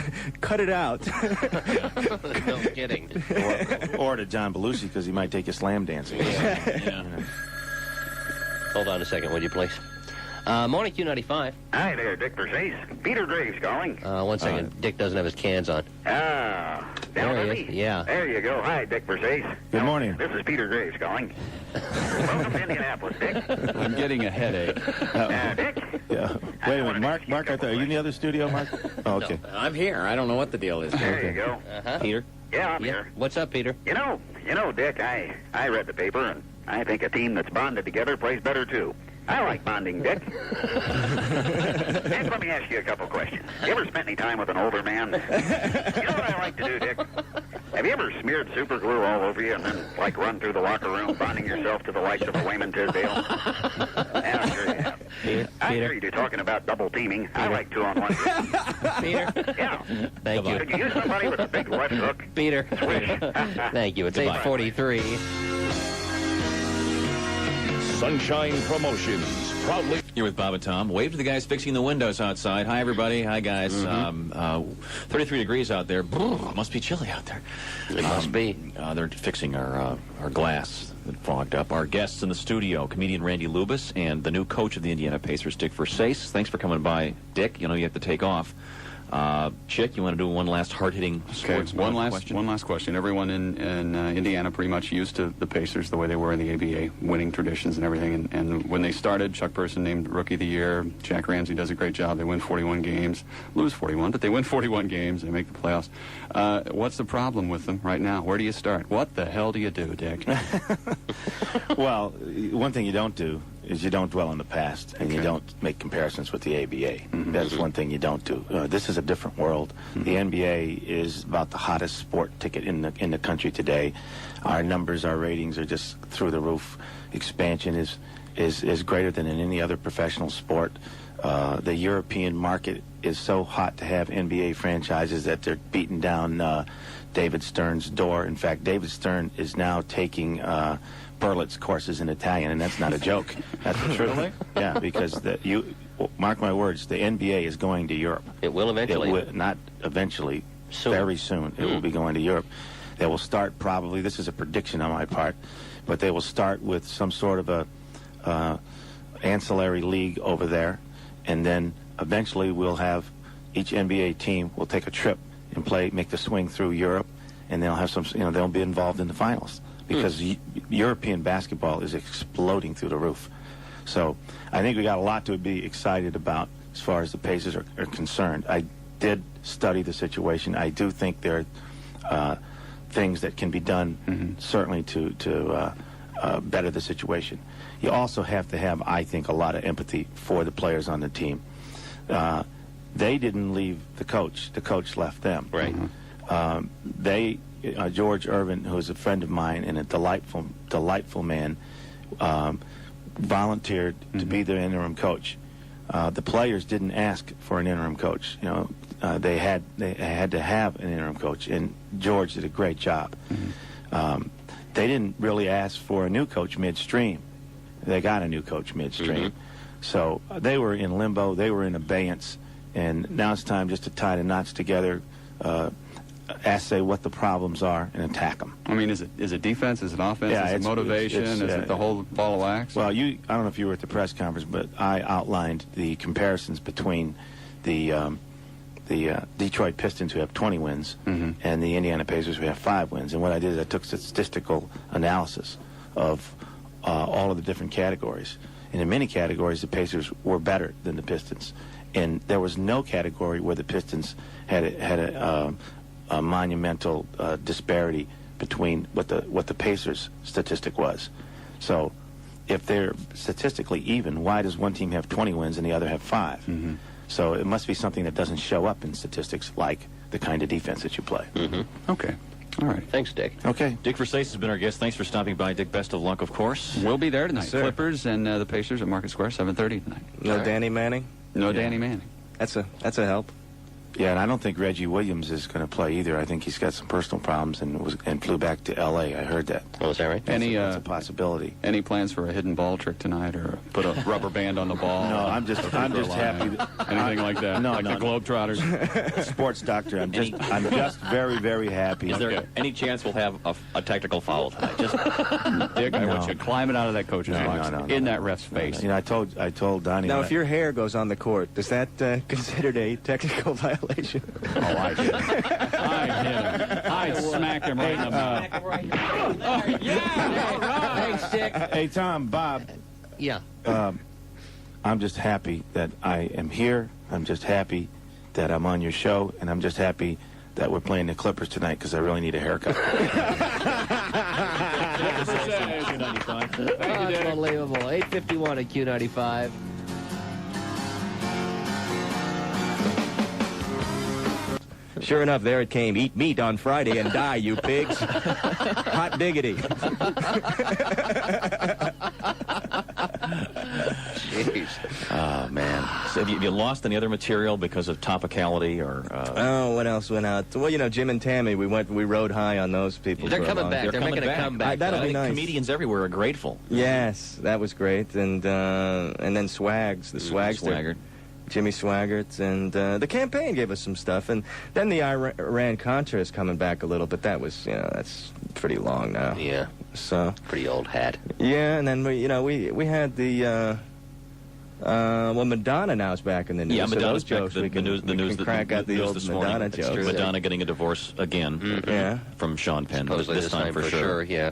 cut it out. No kidding. Or to John Belushi, because he might take you slam dancing. Yeah. Hold on a second, would you please? Morning, Q95. Hi there, Dick Versace. Peter Graves calling. 1 second. Dick doesn't have his cans on. Down There to he is. me. Yeah. There you go. Hi, Dick Versace. Good morning. This is Peter Graves calling. Welcome to Indianapolis, Dick. I'm getting a headache. Dick? Yeah. Wait a minute, Mark, are you in the other studio, Mark? Oh, okay. No, I'm here. I don't know what the deal is. There you go. Peter? Yeah, I'm here. What's up, Peter? You know, Dick, I read the paper, and I think a team that's bonded together plays better, too. I like bonding, Dick. And let me ask you a couple questions. You ever spent any time with an older man? You know what I like to do, Dick? Have you ever smeared super glue all over you and then, run through the locker room, bonding yourself to the likes of a Wayman Tisdale? Yeah, I'm sure you have. I hear you talking about double teaming. I like 2-on-1. Peter? Yeah. Thank you. Could you use somebody with a big left hook? Peter. Swish. Thank you. It's Goodbye. 8:43. Sunshine Promotions, proudly. You're with Bob and Tom. Wave to the guys fixing the windows outside. Hi, everybody. Hi, guys. 33 degrees out there. Brr, must be chilly out there. It must be. They're fixing our glass that fogged up. Our guests in the studio, comedian Randy Lubas and the new coach of the Indiana Pacers, Dick Versace. Thanks for coming by, Dick. You know you have to take off. Chick, you want to do one last hard-hitting sports one question? last question. Everyone in Indiana pretty much used to the Pacers the way they were in the ABA, winning traditions and everything. And when they started, Chuck Person named Rookie of the Year. Jack Ramsey does a great job. They win 41 games, lose 41, but they win 41 games. They make the playoffs. What's the problem with them right now? Where do you start? What the hell do you do, Dick? Well, one thing you don't do is you don't dwell on the past, and you don't make comparisons with the ABA. That's one thing you don't do. This is a different world. The NBA is about the hottest sport ticket in the country today. Our numbers, our ratings are just through the roof. Expansion is greater than in any other professional sport. The European market is so hot to have NBA franchises that they're beating down David Stern's door. In fact, David Stern is now taking Berlitz courses in Italian, and that's not a joke. That's the truth. Really? Yeah, because mark my words, the NBA is going to Europe. It will eventually. Not eventually, soon. Very soon. It will be going to Europe. They will start probably, this is a prediction on my part, but they will start with some sort of a ancillary league over there, and then eventually we'll have each NBA team will take a trip and make the swing through Europe, and they'll have they'll be involved in the finals because European basketball is exploding through the roof. So I think we got a lot to be excited about as far as the Pacers are concerned. I did study the situation. I do think there are things that can be done certainly to better the situation. You also have to have, I think, a lot of empathy for the players on the team. They didn't leave the coach. The coach left them. Right. George Irvin, who is a friend of mine and a delightful man, volunteered to be their interim coach. The players didn't ask for an interim coach. They had to have an interim coach, and George did a great job. They didn't really ask for a new coach midstream. They got a new coach midstream. So they were in limbo. They were in abeyance. And now it's time just to tie the knots together, say what the problems are, and attack them. I mean, is it defense? Is it offense? Yeah, is it motivation? Is it the whole ball of wax? Well, I don't know if you were at the press conference, but I outlined the comparisons between the Detroit Pistons, who have 20 wins, and the Indiana Pacers, who have 5 wins. And what I did is I took statistical analysis of all of the different categories. And in many categories, the Pacers were better than the Pistons. And there was no category where the Pistons had a monumental disparity between what the Pacers' statistic was. So if they're statistically even, why does one team have 20 wins and the other have 5? So it must be something that doesn't show up in statistics, like the kind of defense that you play. Okay. All right. Thanks, Dick. Okay. Dick Versace has been our guest. Thanks for stopping by, Dick. Best of luck, of course. We'll be there tonight. Yes, sir. Clippers and the Pacers at Market Square, 7:30 tonight. No Danny Manning? No Danny Manning. That's a help. Yeah, and I don't think Reggie Williams is going to play either. I think he's got some personal problems and flew back to L.A. I heard that. Oh, is that right? That's a possibility. Any plans for a hidden ball trick tonight, or put a rubber band on the ball? No, I'm just happy. Anything like that? No, like no, the Globetrotters. Sports doctor. I'm just very, very happy. Is there any chance we'll have a technical foul tonight? Just Dick, I want you climbing out of that coach's box in that ref's face. You know, I told Donnie. Now, if your hair goes on the court, is that considered a technical violation? Oh, I hit him. I'd smack him right in the mouth. Oh, yeah! All right. Thanks, Dick. Hey, Tom, Bob. Yeah. I'm just happy that I am here. I'm just happy that I'm on your show, and I'm just happy that we're playing the Clippers tonight because I really need a haircut. Unbelievable. 8:51 at Q95. Sure enough, there it came. Eat meat on Friday and die, you pigs. Hot diggity. Jeez. Oh, man. So have you lost any other material because of topicality or... Oh, what else went out? Well, you know, Jim and Tammy, we rode high on those people. They're for a coming long back. time. They're making a comeback. That'll be nice. Comedians everywhere are grateful. Yes, that was great. And then Swags, the Swagster. Jimmy Swaggart, and the campaign gave us some stuff, and then the Iran-Contra is coming back a little, but that was, that's pretty long now. Yeah. So. Pretty old hat. Yeah, and then we had the Well, Madonna now is back in the news. Yeah, so Madonna's those jokes back. we can crack out the old this Madonna morning. jokes. It's true. Madonna getting a divorce again Yeah. from Sean Penn. Supposedly this time for sure, yeah.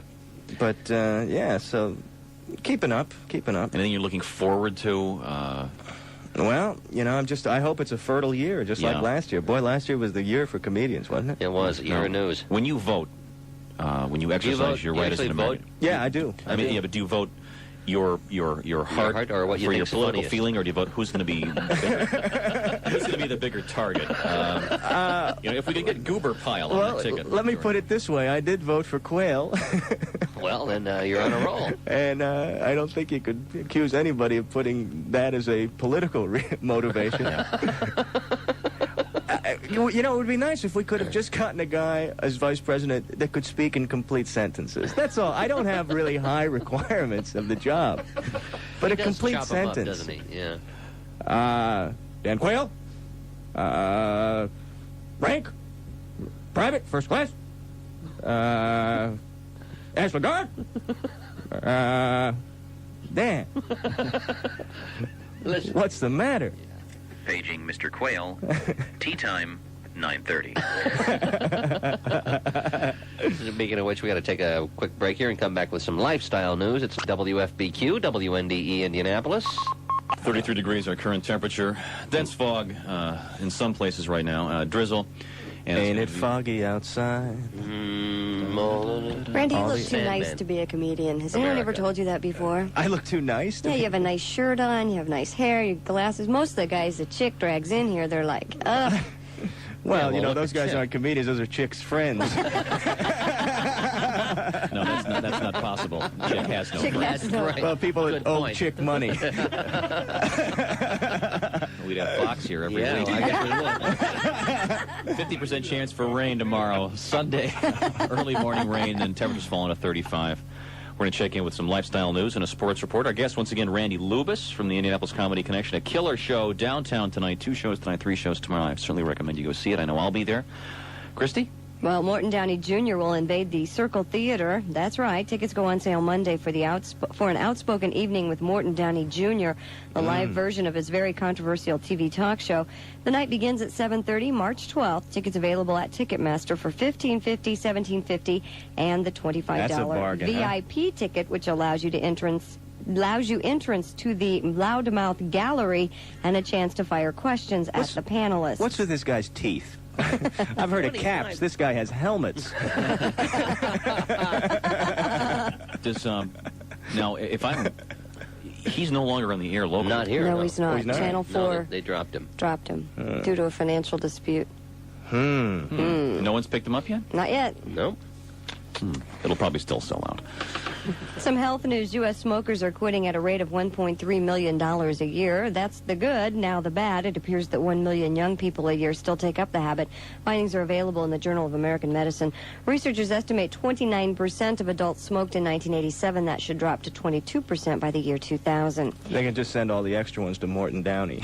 But, yeah, so keeping up. Anything you're looking forward to? Well, you know, I hope it's a fertile year, just like last year. Boy, last year was the year for comedians, wasn't it? It was, year of news. When you vote, when you exercise your right as an American. Yeah, I do. Yeah, but do you vote your heart or what you for think's your political funniest? feeling, or do you vote who's going to be who's going to be the bigger target? You know, if we could get Goober Pile on the ticket. Let me put it this way: I did vote for Quayle. Well, then you're on a roll. And I don't think you could accuse anybody of putting that as a political motivation. You know, it would be nice if we could have just gotten a guy as vice president that could speak in complete sentences. That's all. I don't have really high requirements of the job. But a complete chop 'em up, sentence. doesn't he? Yeah. Dan Quayle? Rank? Private? First class? Ashley Guard? Dan. What's the matter? Paging Mr. Quayle. Tea time, 9:30. Speaking of which, we got to take a quick break here and come back with some lifestyle news. It's WFBQ, WNDE Indianapolis. 33 degrees our current temperature. Dense fog in some places right now. Drizzle. And Ain't it foggy outside? Randy, you look too nice to be a comedian. Has anyone ever told you that before? I look too nice to Yeah, you have a nice shirt on, you have nice hair, your glasses. Most of the guys the chick drags in here, they're like, ugh. Well, you know, those guys aren't comedians. Those are chicks' friends. No, that's not possible. Chick has no Chick friends. has no Right. Well, people that Good owe point. chick money. We'd have Fox here every Yeah, week. well, I guess we would. 50% chance for rain tomorrow. Sunday, early morning rain, and temperatures falling to 35. We're going to check in with some lifestyle news and a sports report. Our guest, once again, Randy Lubas from the Indianapolis Comedy Connection. A killer show downtown tonight. 2 shows tonight, 3 shows tomorrow. I certainly recommend you go see it. I know I'll be there. Christy? Well, Morton Downey Jr. will invade the Circle Theater. That's right. Tickets go on sale Monday for an outspoken evening with Morton Downey Jr., the live version of his very controversial TV talk show. The night begins at 7:30, March 12th. Tickets available at Ticketmaster for $15.50, $17.50, and the $25 That's a bargain, VIP ticket, which allows you entrance to the loudmouth gallery and a chance to fire questions at the panelists. What's with this guy's teeth? I've heard of caps. This guy has helmets. Does now if he's no longer on the air locally. Not here. No, he's not. he's not. Channel 4 No, they dropped him. dropped him due to a financial dispute. No one's picked him up yet? Not yet. Nope. It'll probably still sell out. Some health news. U.S. smokers are quitting at a rate of $1.3 million a year. That's the good. Now the bad. It appears that 1 million young people a year still take up the habit. Findings are available in the Journal of American Medicine. Researchers estimate 29% of adults smoked in 1987. That should drop to 22% by the year 2000. They can just send all the extra ones to Morton Downey.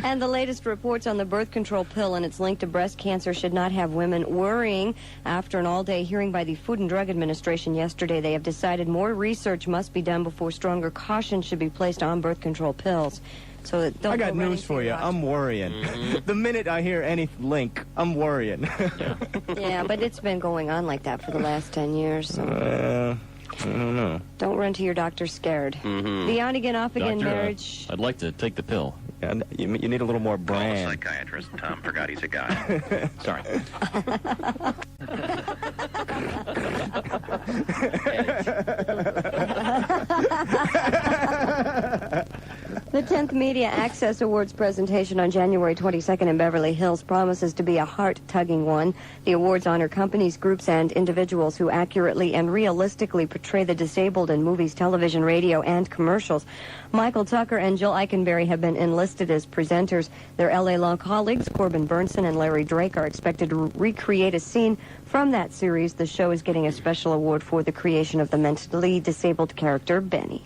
And the latest reports on the birth control pill and its link to breast cancer should not have women worrying. After an all-day hearing by the Food and Drug Administration yesterday, they have decided more research must be done before stronger caution should be placed on birth control pills. So that don't I got go running news for through you. your I'm worrying. The minute I hear any link, I'm worrying. Yeah, but it's been going on like that for the last 10 years. So. I don't know. Don't run to your doctor scared. The on-again, off-again Doctor, marriage. I'd like to take the pill. Yeah, you need a little more Call a brand. psychiatrist. Tom forgot he's a guy. Sorry. The 10th Media Access Awards presentation on January 22nd in Beverly Hills promises to be a heart-tugging one. The awards honor companies, groups, and individuals who accurately and realistically portray the disabled in movies, television, radio, and commercials. Michael Tucker and Jill Eikenberry have been enlisted as presenters. Their L.A. Law colleagues, Corbin Burnson and Larry Drake, are expected to recreate a scene from that series. The show is getting a special award for the creation of the mentally disabled character, Benny.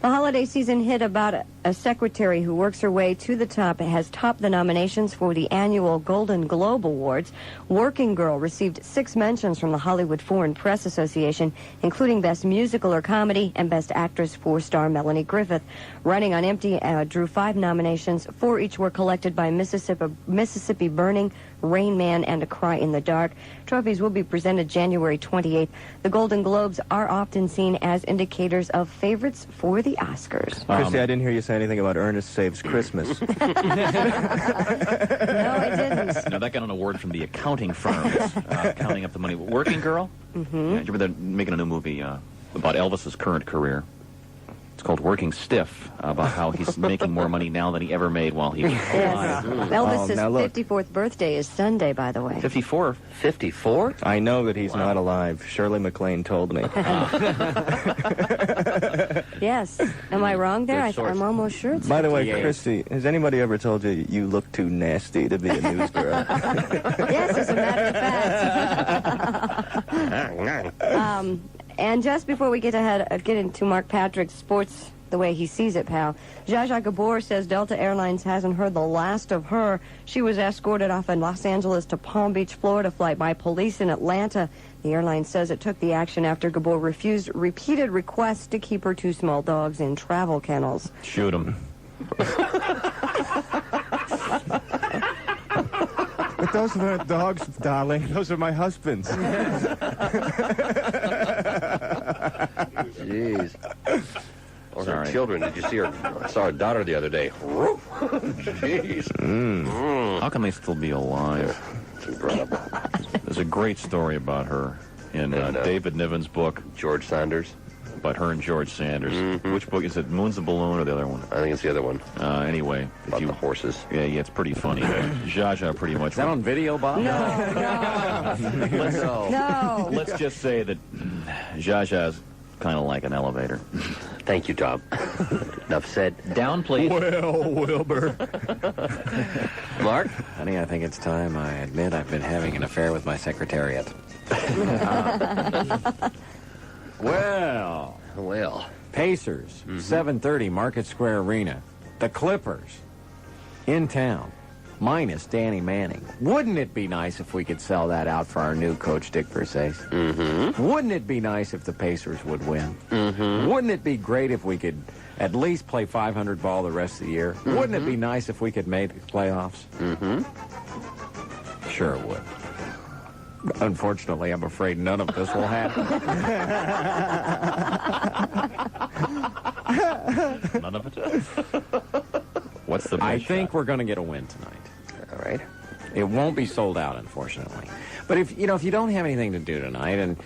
The holiday season hit about a secretary who works her way to the top has topped the nominations for the annual Golden Globe Awards. Working Girl received 6 mentions from the Hollywood Foreign Press Association, including Best Musical or Comedy and Best Actress for star Melanie Griffith. Running on Empty drew 5 nominations. 4 each were collected by Mississippi Burning, Rain Man, and A Cry in the Dark. Trophies will be presented January 28th. The Golden Globes are often seen as indicators of favorites for the Oscars. Christy, I didn't hear you say anything about Ernest Saves Christmas. No, I didn't. No, that got an award from the accounting firm counting up the money. Working Girl? Mm-hmm. Yeah, remember they're making a new movie about Elvis's current career. It's called Working Stiff, about how he's making more money now than he ever made while he was alive. Elvis's 54th birthday is Sunday, by the way. 54? 54? I know that he's not alive. Shirley MacLaine told me. Yes. Am I wrong there? Good source. I'm almost sure it's By the way, 58. Christy, has anybody ever told you you look too nasty to be a news girl? Yes, as a matter of fact. And just before we get into Mark Patrick's sports the way he sees it, pal, Zsa Zsa Gabor says Delta Airlines hasn't heard the last of her. She was escorted off in Los Angeles to Palm Beach, Florida flight by police in Atlanta. The airline says it took the action after Gabor refused repeated requests to keep her 2 small dogs in travel kennels. Shoot him. But those weren't dogs, darling. Those are my husband's. Jeez. Or her Sorry. children. Did you see her? I saw her daughter the other day. Jeez. How can they still be alive? It's incredible. There's a great story about her in David Niven's book, George Sanders. about her and George Sanders. Which book is it? Moon's the Balloon or the other one? I think it's the other one. Anyway, About the horses. Yeah, it's pretty funny. Zsa Zsa pretty much. Is that on video, Bob? No. Let's just say that Zsa Zsa's kind of like an elevator. Thank you, Tom. Enough said. Down, please. Well, Wilbur. Mark? Honey, I think it's time I admit I've been having an affair with my secretariat. Well, Pacers, 7:30, Market Square Arena. The Clippers, in town, minus Danny Manning. Wouldn't it be nice if we could sell that out for our new coach, Dick Versace? Wouldn't it be nice if the Pacers would win? Wouldn't it be great if we could at least play 500 ball the rest of the year? Wouldn't it be nice if we could make the playoffs? Sure it would. Unfortunately, I'm afraid none of this will happen. None of it. What's the best I think shot? we're going to get a win tonight. All right. It won't be sold out, unfortunately. But if you don't have anything to do tonight, and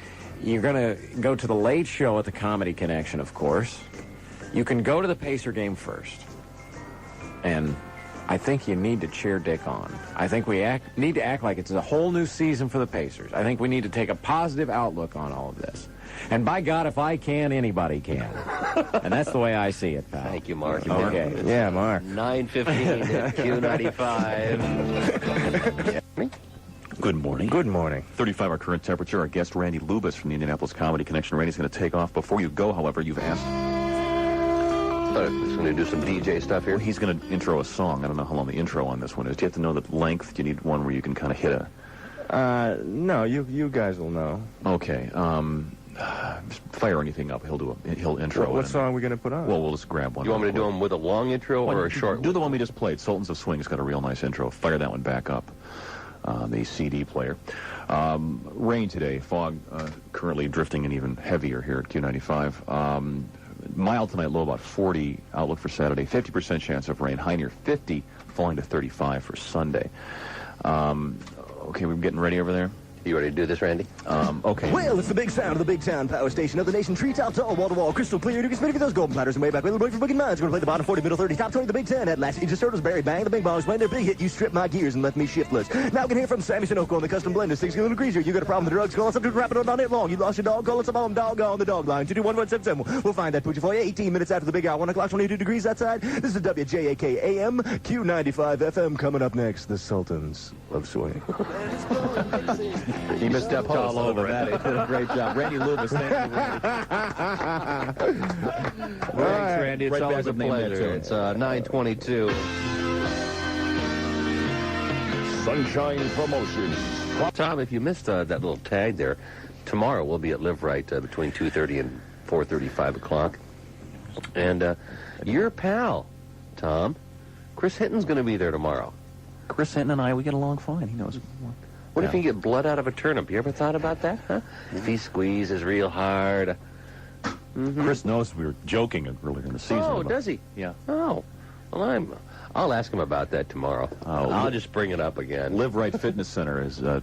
you're going to go to the late show at the Comedy Connection, of course, you can go to the Pacer game first. And I think you need to cheer Dick on. I think we need to act like it's a whole new season for the Pacers. I think we need to take a positive outlook on all of this. And by God, if I can, anybody can. And that's the way I see it, pal. Thank you, Mark. Okay. Yeah, Mark. 9:15 at Q95. Good morning. Good morning. 35 our current temperature. Our guest, Randy Lubas from the Indianapolis Comedy Connection. Randy's going to take off. Before you go, however, you've asked... He's going to do some DJ stuff here. He's going to intro a song. I don't know how long the intro on this one is. Do you have to know the length? Do you need one where you can kind of hit a... No, you guys will know. Okay. Just fire anything up. He'll intro What it. song are we going to put on? Well, we'll just grab one. You want me to do them with a long intro or a short Do one? the one we just played. Sultans of Swing's got a real nice intro. Fire that one back up. The CD player. Rain today. Fog currently drifting in even heavier here at Q95. Mild tonight, low about 40. Outlook for Saturday. 50% chance of rain. High near 50. Falling to 35 for Sunday. Okay, we're getting ready over there. You ready to do this, Randy? Okay. Well, it's the big sound of the big town power station of the nation. Treetops all wall-to-wall, crystal clear. You can spin those golden platters and way back with the boy from Booking Minds. Going to play the bottom 40, middle 30, top 20, the big 10. At last, just turtles, Barry Bang, the big ballers playing their big hit. You stripped my gears and left me shiftless. Now we can hear from Sammy Sunoco on the custom blender. 6 a little greasier. You got a problem with the drugs? Call us up to wrap it on it long. You lost your dog? Call us up on dog on the dog line. 221-177. We'll find that poochie for you. 18 minutes after the big hour. 1 o'clock, 22 degrees outside. This is WJAK AM, Q95 FM. Coming up next, the Sultans of Swing. He misstepped all over that. He did a great job. Randy Lubas, thank you, Randy. All right. Randy. It's always a pleasure. It's 9:22. Sunshine Promotions. Tom, if you missed that little tag there, tomorrow we'll be at Live Right between 2:30 and 4:30, 5 o'clock. And your pal, Tom, Chris Hinton's going to be there tomorrow. Chris Hinton and I, we get along fine. He knows. What if you get blood out of a turnip? You ever thought about that, huh? If he squeezes real hard. Chris knows we were joking earlier in the season. Oh, does he? Yeah. Oh, well, I'll ask him about that tomorrow. I'll just bring it up again. Live Right Fitness Center is at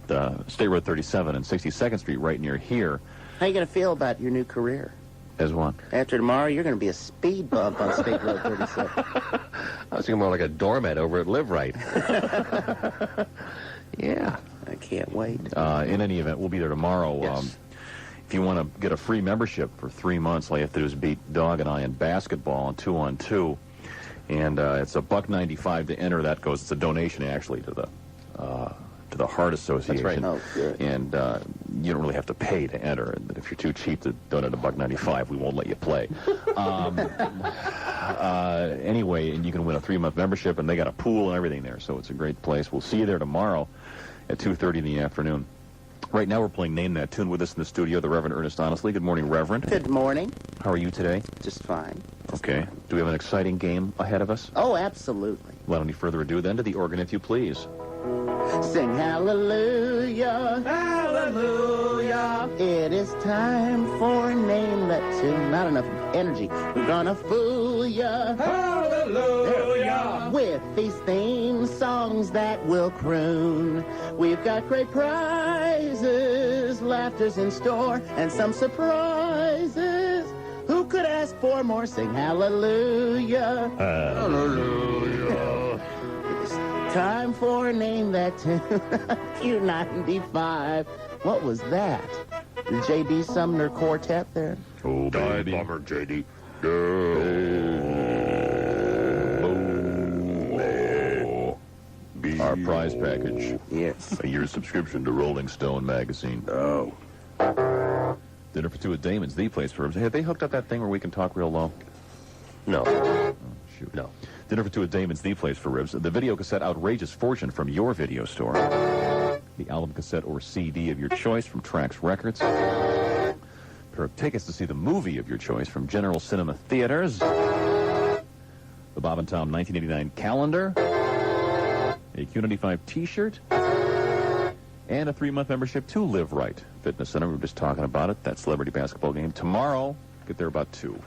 State Road 37 and 62nd Street, right near here. How you going to feel about your new career? As one. After tomorrow, you're going to be a speed bump on State Road 37. I was thinking more like a doormat over at Live Right. Yeah. I can't wait. In any event, we'll be there tomorrow. Yes. If you want to get a free membership for 3 months, all you have to do is beat Dog and I in basketball on 2-on-2. And it's $1.95 to enter. That goes, it's a donation actually to the Heart Association. That's right. Oh, good. And you don't really have to pay to enter. And if you're too cheap to donate $1.95, we won't let you play. Anyway, and you can win a 3-month membership, and they got a pool and everything there. So it's a great place. We'll see you there tomorrow at 2:30 in the afternoon. Right now we're playing Name That Tune. With us in the studio, the Reverend Ernest Honestly. Good morning, Reverend. Good morning. How are you today? Just fine. Okay. Do we have an exciting game ahead of us? Oh, absolutely. Without any further ado, then, to the organ, if you please. Sing hallelujah, hallelujah. It is time for Name That Tune. Not enough energy. We're gonna fool ya. Hallelujah. With these theme songs that we'll croon. We've got great prizes, laughter's in store, and some surprises. Who could ask for more? Sing hallelujah. Hallelujah. It's time for Name That Tune. Q95. What was that? The J.D. Sumner Quartet there? Oh, baby. Bummer, J.D. Our prize package. Yes. A year's subscription to Rolling Stone magazine. Oh. Dinner for two at Damon's, the place for... Have they hooked up that thing where we can talk real low? No. Oh, shoot. No. Dinner for two at Damon's, the place for ribs. The video cassette Outrageous Fortune from your video store. The album cassette or CD of your choice from Trax Records. A pair of tickets to see the movie of your choice from General Cinema Theaters. The Bob and Tom 1989 calendar. A Q95 t-shirt. And a 3-month membership to Live Right Fitness Center. We were just talking about it. That celebrity basketball game tomorrow. Get there about 2. What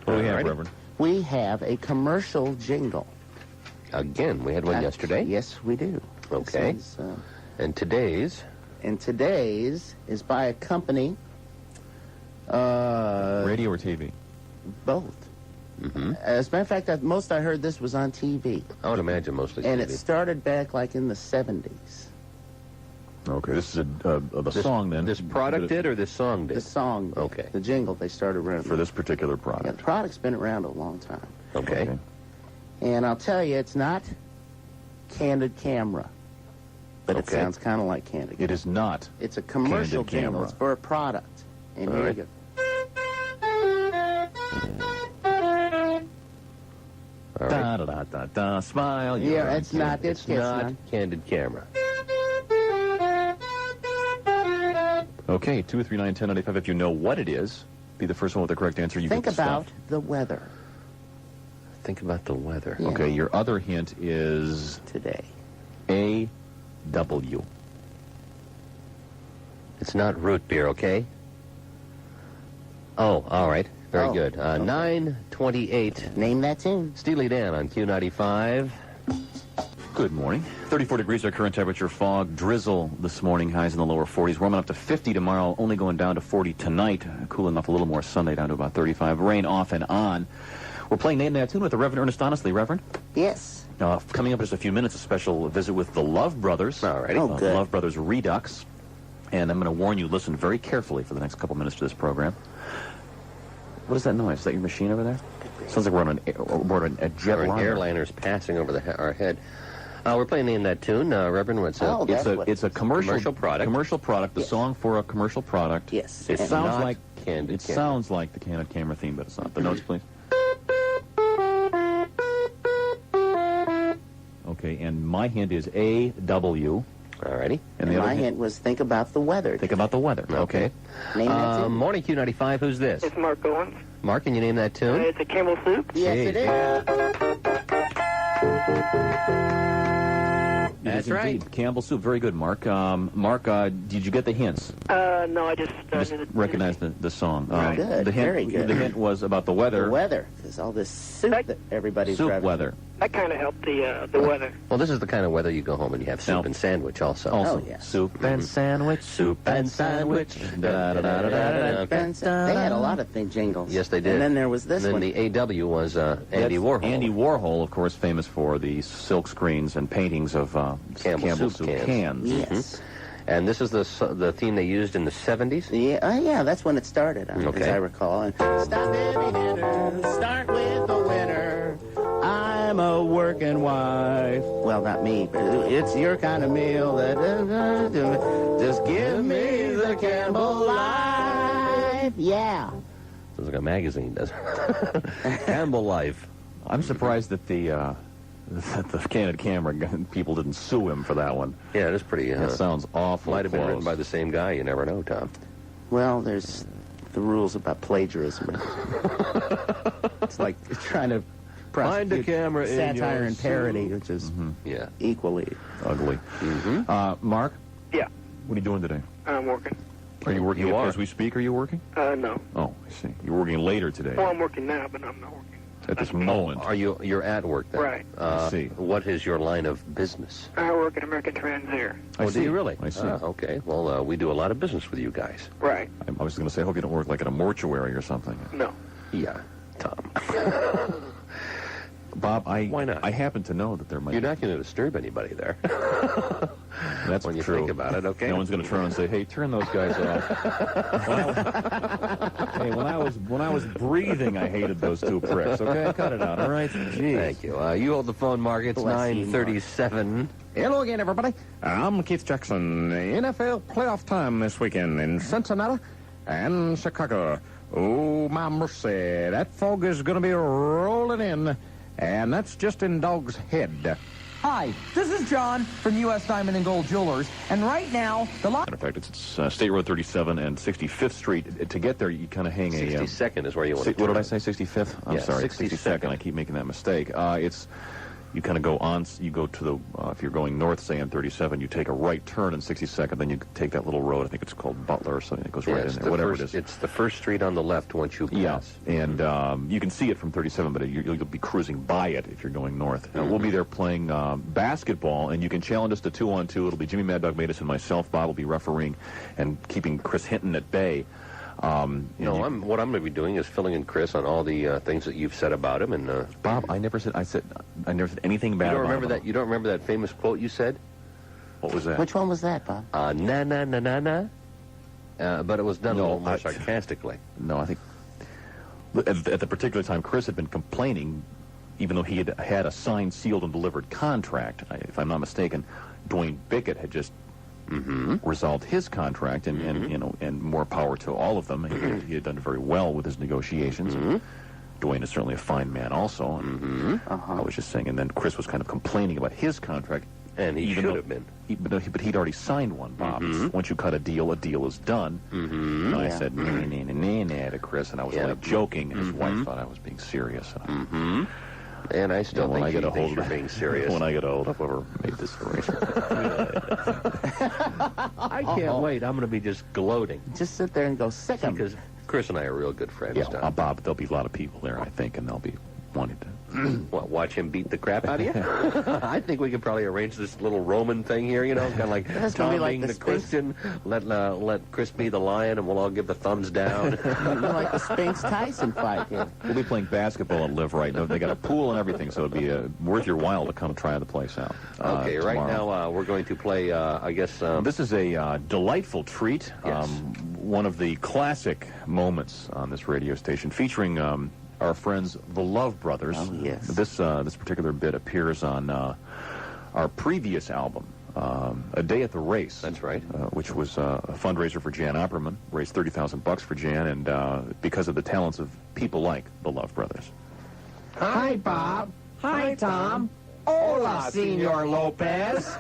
do we have, Reverend? We have a commercial jingle. Again, we had one yesterday. Yes, we do. Okay. This is, And today's? and today's is by a company. Radio or TV? Both. Mm-hmm. As a matter of fact, most I heard this was on TV. I would imagine mostly And TV. it started back like in the 70s. Okay, this is the song then. This product did or this song did? The song, Okay. the jingle, they started around. For this particular Yeah, product. the product's been around a long time. Okay. And I'll tell you, it's not Candid Camera. But it Okay. sounds kind of like Candid Camera. It is not. It's a commercial Candid jingle. Camera. It's for a product. And All here right. you go. All right. Da da da da da. Smile. Yeah, it's not. It's not Candid Camera. Okay, 239-1095. If you know what it is, be the first one with the correct answer. You Think get the about stuff. the weather Think about the weather. Yeah. Okay, your other hint is today. A-W. It's not root beer, okay? Oh, all right. Very Oh, good. okay. 9:28. Name that tune. Steely Dan on Q95. Good morning. 34 degrees our current temperature. Fog, drizzle this morning. Highs in the lower 40s. Warming up to 50 tomorrow. Only going down to 40 tonight. Cooling off a little more Sunday down to about 35. Rain off and on. We're playing Name That Tune with the Reverend Ernest Honestly. Reverend? Yes. Coming up in just a few minutes, a special visit with the Love Brothers. All righty. Oh, good. Love Brothers Redux. And I'm going to warn you, listen very carefully for the next couple minutes to this program. What is that noise? Is that your machine over there? Sounds like we're on a jet Our liner. airliner's passing over our head. We're playing Name That Tune. Reverend, what's up? It's a commercial product. Commercial product. The Yes. song for a commercial product. Yes. It And sounds not like Candid Camera. sounds like the Candid Camera theme, but it's not. The notes, please. Okay, and my hint is AW. Alrighty. And And the my other hint was think about the weather. Think about the weather. Okay. Name that tune. Morning Q95. Who's this? It's Mark Owens. Mark, can you name that tune? It's a Camel Soup. Yes, it is. That's right. Campbell soup. Very good, Mark. Mark, did you get the hints? No, I just Just knew recognize the song. Good, The hint, very good. The hint was about the weather. The weather. There's all this soup that everybody's Soup driving. weather. That kind of helped the weather. Well, this is the kind of weather you go home and you have soup No. and sandwich also. Also, yes. soup and sandwich, soup and sandwich. They had a lot of thing jingles. Yes, they did. And then there was this and one. then the AW was Andy That's Warhol. Andy Warhol, of course, famous for the silk screens and paintings of Campbell soup cans. Yes. And this is the theme they used in the 70s? Yeah, that's when it started, as Okay. I recall. And stop heavy hitter, start with the winner. I'm a working wife. Well, not me, but it's your kind of meal that just give me the Campbell life. Yeah. Sounds like a magazine, doesn't it? Campbell Life. I'm surprised that the Candid Camera people didn't sue him for that one. Yeah, it is pretty... That sounds awful. Might have been close. written by the same guy. You never know, Tom. Well, there's the rules about plagiarism. It's like trying to Find the prosecute camera in satire your and parody, which is Yeah. equally ugly. Mark? Yeah. What are you doing today? I'm working. Are you working You are. as we speak? Are you working? No. Oh, I see. You're working later today. Well, I'm working now, but I'm not working. At this moment. You're at work then? Right. I see. What is your line of business? I work at American Transair. I Do see. you really? I see. Okay. Well, we do a lot of business with you guys. Right. I was going to say, I hope you don't work like at a mortuary or something. No. Yeah, Tom. Bob, Why not? I happen to know that there might You're not going to disturb anybody there. That's when you true. think about it, okay? No one's going to turn and say, "Hey, turn those guys off." Hey, when I was breathing, I hated those two pricks. Okay, cut it out. All right, jeez. Thank you. You hold the phone, Mark. It's Bless you, 9:37. Hello again, everybody. I'm Keith Jackson. NFL playoff time this weekend in Cincinnati and Chicago. Oh, my mercy. That fog is going to be rolling in, and that's just in Dog's head. Hi, this is John from U.S. Diamond and Gold Jewelers, and right now, the Matter of fact, it's State Road 37 and 65th Street. To get there, you kind of hang 62nd is where you want to What did I say, 65th? I'm Yeah, sorry, 62nd. I keep making that mistake. You kind of go on, you go to the, if you're going north, say, on 37, you take a right turn in 62nd, then you take that little road, I think it's called Butler or something, that goes right in there, whatever it is. It's the first street on the left once you pass. Yeah, and you can see it from 37, but you'll be cruising by it if you're going north. We'll be there playing basketball, and you can challenge us to 2-on-2. It'll be Jimmy Mad Dog Matus and myself. Bob will be refereeing and keeping Chris Hinton at bay. What I'm going to be doing is filling in Chris on all the things that you've said about him. And Bob, I never said anything bad. You don't about remember him. that? You don't remember that famous quote you said? What was that? Which one was that, Bob? Na na na na na. But it was done a little more sarcastically. No, I think at the particular time, Chris had been complaining, even though he had a signed, sealed, and delivered contract. If I'm not mistaken, Dwayne Bickett had just resolved his contract, and more power to all of them. He had done very well with his negotiations. Dwayne is certainly a fine man, also. I was just saying, and then Chris was kind of complaining about his contract. And he should have been. But he'd already signed one, Bob. Once you cut a deal is done. And I said, nah, to Chris, and I was like joking, and his wife thought I was being serious. And I still think she thinks you're being serious. When I get old, whoever made this arrangement. I can't wait. I'm going to be just gloating. Just sit there and go sick 'em. Because Chris and I are real good friends. Yeah, Bob, there'll be a lot of people there, I think, and they'll be wanting to. What, watch him beat the crap out of you? I think we could probably arrange this little Roman thing here, kind of like Tom being the Christian, let Chris be the lion, and we'll all give the thumbs down. Like the Spinks-Tyson fight here. We'll be playing basketball at Live Right. They got a pool and everything, so it'd be worth your while to come try the place out. Okay, right tomorrow. now we're going to play, I guess... this is a delightful treat. Yes. One of the classic moments on this radio station, featuring our friends, the Love Brothers. Oh, yes. This particular bit appears on our previous album, A Day at the Race. That's right. Which was a fundraiser for Jan Opperman. Raised $30,000 for Jan, and because of the talents of people like the Love Brothers. Hi, Bob. Hi, Tom. Hola, Senor Lopez.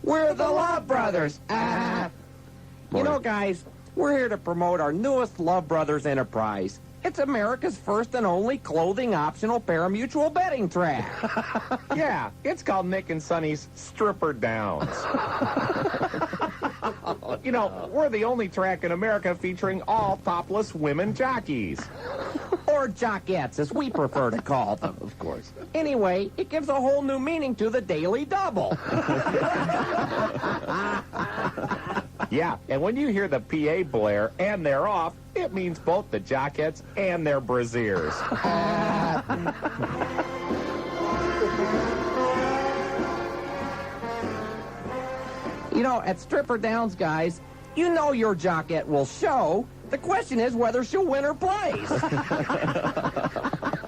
We're the Love Brothers. You know, guys, we're here to promote our newest Love Brothers enterprise. It's America's first and only clothing-optional parimutuel betting track. Yeah, it's called Nick and Sonny's Stripper Downs. You know, we're the only track in America featuring all topless women jockeys. Or jockettes, as we prefer to call them. Of course. Anyway, it gives a whole new meaning to the Daily Double. Yeah, and when you hear the PA blare and they're off, it means both the jockettes and their brassieres. You know, at Stripper Downs, guys, you know your jockette will show. The question is whether she'll win or place.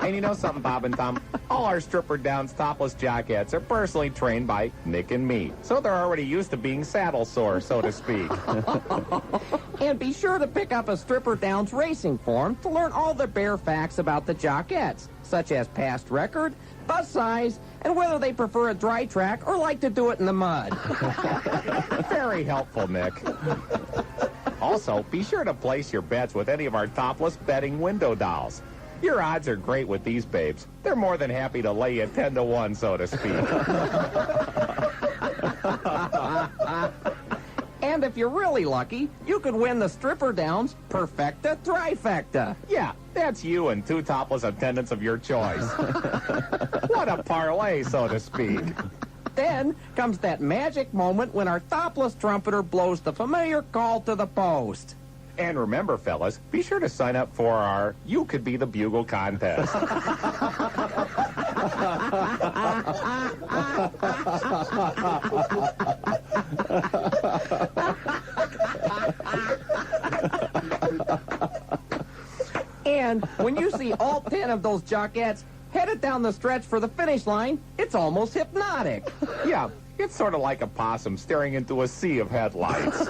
And you know something, Bob and Tom? All our Stripper Downs topless jockettes are personally trained by Nick and me. So they're already used to being saddle sore, so to speak. And be sure to pick up a Stripper Downs racing form to learn all the bare facts about the jockettes, such as past record, bus size, and whether they prefer a dry track or like to do it in the mud. Very helpful, Nick. Also, be sure to place your bets with any of our topless betting window dolls. Your odds are great with these babes. They're more than happy to lay you 10 to 1, so to speak. And if you're really lucky, you could win the Stripper Downs Perfecta Trifecta. Yeah, that's you and 2 topless attendants of your choice. What a parlay, so to speak. Then comes that magic moment when our topless trumpeter blows the familiar call to the post. And remember, fellas, be sure to sign up for our You Could Be the Bugle contest. And when you see all 10 of those jockettes headed down the stretch for the finish line, it's almost hypnotic. Yeah, it's sort of like a possum staring into a sea of headlights.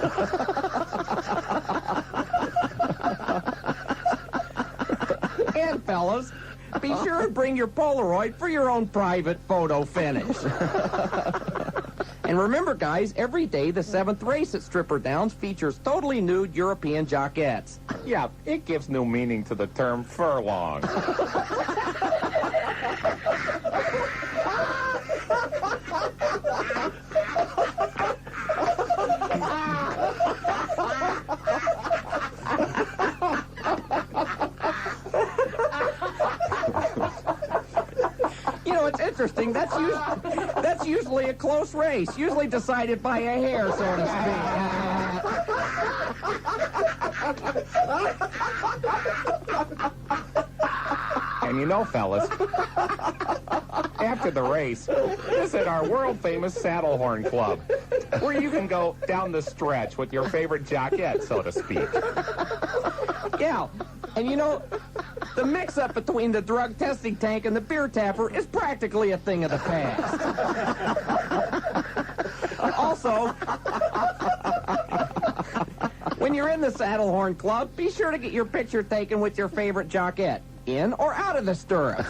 And fellas, be sure to bring your Polaroid for your own private photo finish. And remember, guys, every day the 7th race at Stripper Downs features totally nude European jockettes. Yeah, it gives new meaning to the term furlong. You know, it's interesting. That's usually a close race, usually decided by a hair, so to speak. And you know, fellas, after the race, visit our world-famous Saddle Horn Club, where you can go down the stretch with your favorite jockette, so to speak. Yeah, and you know, the mix-up between the drug testing tank and the beer tapper is practically a thing of the past. Also, when you're in the Saddle Horn Club, be sure to get your picture taken with your favorite jockette, in or out of the stirrups.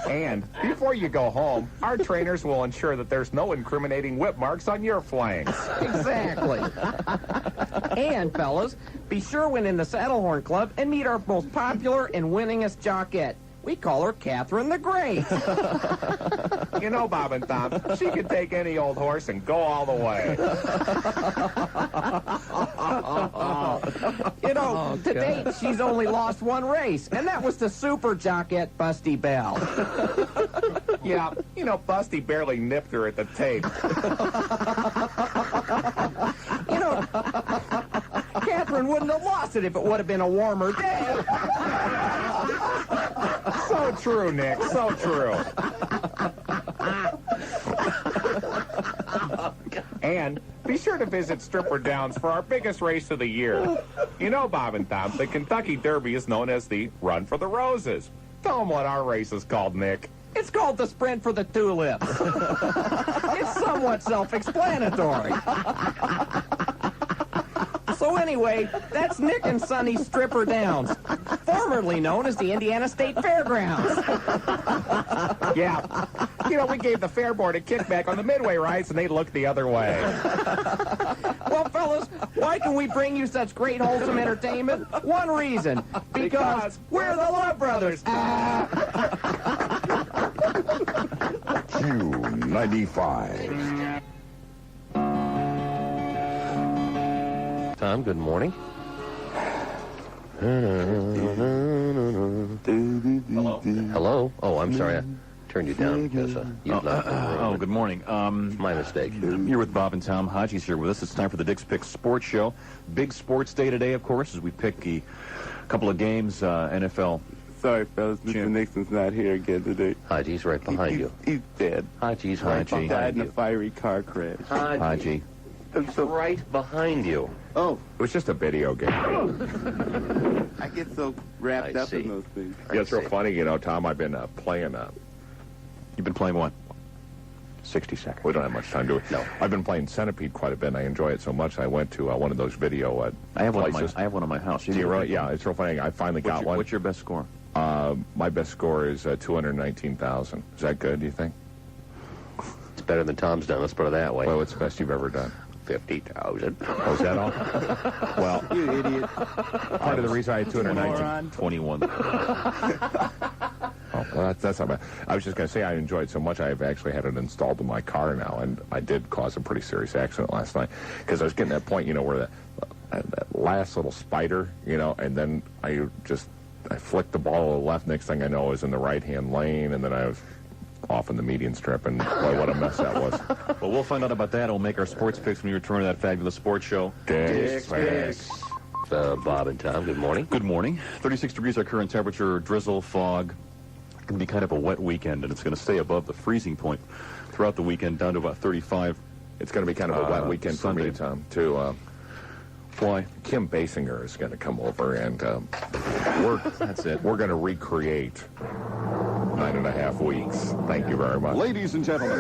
And before you go home, our trainers will ensure that there's no incriminating whip marks on your flanks. Exactly. And, fellas, be sure when in the Saddle Horn Club and meet our most popular and winningest jockette. We call her Catherine the Great. You know, Bob and Tom, she could take any old horse and go all the way. You know, to date, she's only lost one race, and that was to super jockette Busty Bell. Yeah, you know, Busty barely nipped her at the tape. You know, Catherine wouldn't have lost it if it would have been a warmer day. So true, Nick, so true. And be sure to visit Stripper Downs for our biggest race of the year. You know, Bob and Tom, the Kentucky Derby is known as the Run for the Roses. Tell them what our race is called, Nick. It's It's called the Sprint for the Tulips. It's somewhat self-explanatory. So anyway, that's Nick and Sonny's Stripper Downs, formerly known as the Indiana State Fairgrounds. Yeah. You know, we gave the fair board a kickback on the midway rides, and they looked the other way. Well, fellas, why can we bring you such great wholesome entertainment? One reason. Because we're the Love Brothers. Q95. Tom, good morning. Hello? Hello? Oh, I'm sorry. I turned you down because you left the room. Oh, good morning. My mistake. You're with Bob and Tom. Haji's here with us. It's time for the Dick's Picks Sports Show. Big sports day today, of course, as we pick a couple of games, NFL. Sorry, fellas. Mr. Nixon's not here again today. Haji's right behind you. He's dead. Haji's right He died behind in a you. fiery car crash. Haji. It's right behind you. Oh. It was just a video game. I get so wrapped up in those things. Yeah, it's real funny, you know, Tom. I've been playing. You've been playing what? 60 seconds. We don't have much time to do it. No. I've been playing Centipede quite a bit, and I enjoy it so much. I went to one of those video I have one places. I have one in my house. Do you really? Yeah, it's real funny. I finally got one. What's your best score? My best score is 219,000. Is that good, do you think? It's better than Tom's done. Let's put it that way. Well, what's the best you've ever done? 50,000. Oh, is that all? Well, You idiot. part of the reason I had 219. 21. Oh, well, that's not bad. I was just going to say I enjoyed it so much I've actually had it installed in my car now, and I did cause a pretty serious accident last night because I was getting that point, you know, where that last little spider, you know, and then I flicked the ball to the left. Next thing I know, I was in the right-hand lane, and then I was off in the median strip, and boy, what a mess that was. Well, we'll find out about that. We'll make our sports picks when we return to that fabulous sports show. Dick's Picks. Bob and Tom, good morning. Good morning. 36 degrees our current temperature, drizzle, fog. It's going to be kind of a wet weekend, and it's going to stay above the freezing point throughout the weekend, down to about 35. It's going to be kind of a wet weekend Sunday. for me, Tom, too. Why? Kim Basinger is going to come over, and that's it. We're going to recreate 9.5 weeks. Thank you very much. Ladies and gentlemen,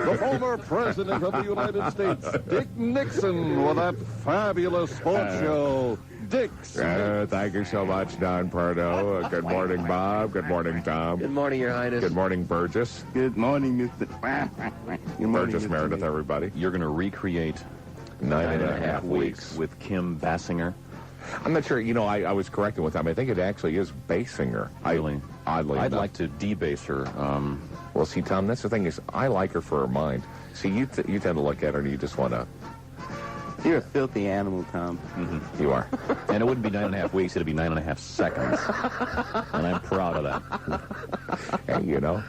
the former President of the United States, Dick Nixon, with that fabulous sports show, Dick's. Thank you so much, Don Pardo. Good morning, Bob. Good morning, Tom. Good morning, Your Highness. Good morning, Burgess. Good morning, Mr. Good morning, Burgess Mr. Meredith, everybody. You're going to recreate 9.5 weeks. with Kim Basinger. I'm not sure. You know, I was correcting with them. I think it actually is Basinger. Really? Oddly I'd enough. like to debase her. Well, see, Tom, that's the thing is I like her for her mind. See, you tend to look at her and you just want to... You're a filthy animal, Tom. Mm-hmm. You are. And it wouldn't be 9.5 weeks, it'd be 9.5 seconds. And I'm proud of that. Hey, you know,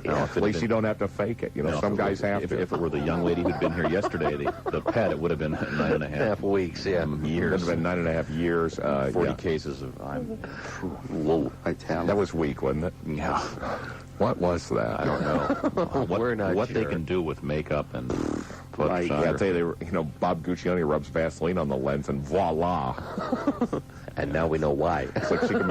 Yeah, at least you don't have to fake it. You know, some guys have to. If it were the young lady who'd been here yesterday, the pet, it would have been 9.5 half weeks, yeah. years. It would have been 9.5 years. 40 cases of... Whoa. That was weak, wasn't it? Yeah. What was that? I don't know. We're not what sure. they can do with makeup and put Yeah, I'll tell you, they were, you know, Bob Guccione rubs Vaseline on the lens, and voila. And now we know why. It's like you can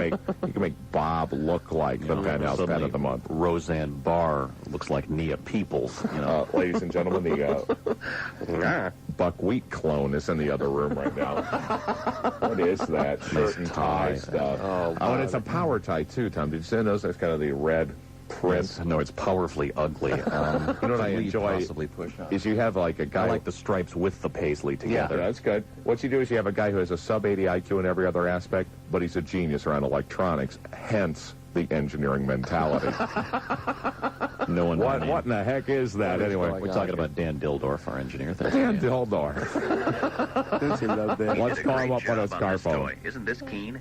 make Bob look like the penthouse pet of the month. Roseanne Barr looks like Nia Peoples. You know, ladies and gentlemen, the buckwheat clone is in the other room right now. What is that shirt and tie stuff? Oh, and it's a power tie too, Tom. Did you see those? That's kind of the red print. No, it's powerfully ugly. You know what I enjoy possibly push on. is you have like a guy. I like the stripes with the paisley together. Yeah, that's good. What you do is you have a guy who has a sub-80 IQ in every other aspect, but he's a genius around electronics, hence the engineering mentality. No one. What in the heck is that, anyway? We're talking about Dan Dildorf, our engineer. Thanks, Dan Dildorf. Don't you love that? Let's call him up on a scarphone. Isn't this keen?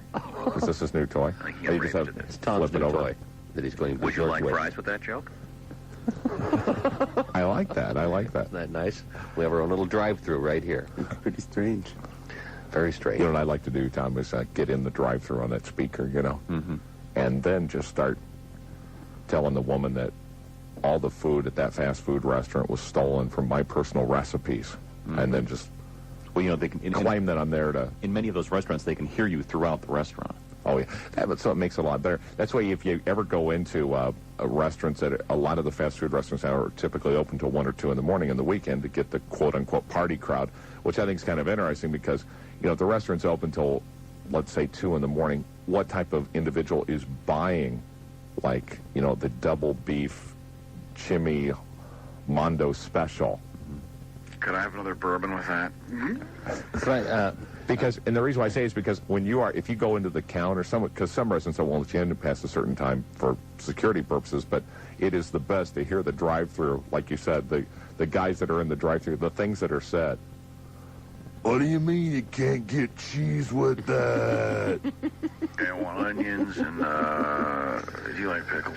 Is this his new toy? I think Or you just have it's Tom's flip it new over. toy that he's going to Would you like with. fries with that joke? I like that. I like that. Isn't that nice? We have our own little drive-through right here. Pretty strange. Very strange. You know what I like to do, Tom, is get in the drive-thru on that speaker, you know, and then just start telling the woman that all the food at that fast food restaurant was stolen from my personal recipes, and then just Well, you know, they can claim that I'm there to... In many of those restaurants, they can hear you throughout the restaurant. Oh, yeah. So it makes it a lot better. That's why if you ever go into restaurants, that a lot of the fast food restaurants now are typically open till 1 or 2 in the morning on the weekend to get the quote-unquote party crowd, which I think is kind of interesting because, if the restaurant's open till, let's say, 2 in the morning, what type of individual is buying, like, the double beef chimmy Mondo special? Could I have another bourbon with that? Right, and the reason why I say is because if you go into the counter, because some restaurants won't let you in past a certain time for security purposes, but it is the best to hear the drive-through, like you said, the guys that are in the drive-through, the things that are said. What do you mean you can't get cheese with that? I want onions and, do you like pickles?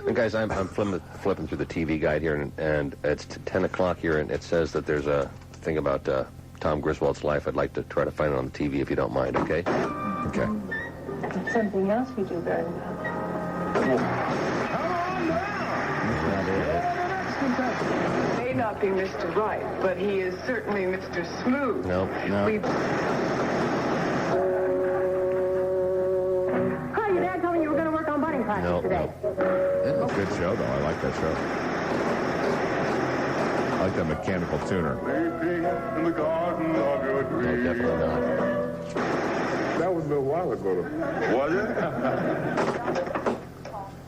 And guys, I'm flipping through the TV guide here, and it's 10 o'clock here, and it says that there's a thing about Tom Griswold's life. I'd like to try to find it on the TV if you don't mind, okay? Okay. It's something else you do very well. May not be Mr. Right, but he is certainly Mr. Smooth. No. Hi, your dad told me you were going to work on bunny practice today. It's a good show, though. I like that show. I like that mechanical tuner. In the garden of your dreams. No, definitely not. That was a little while ago. Was it?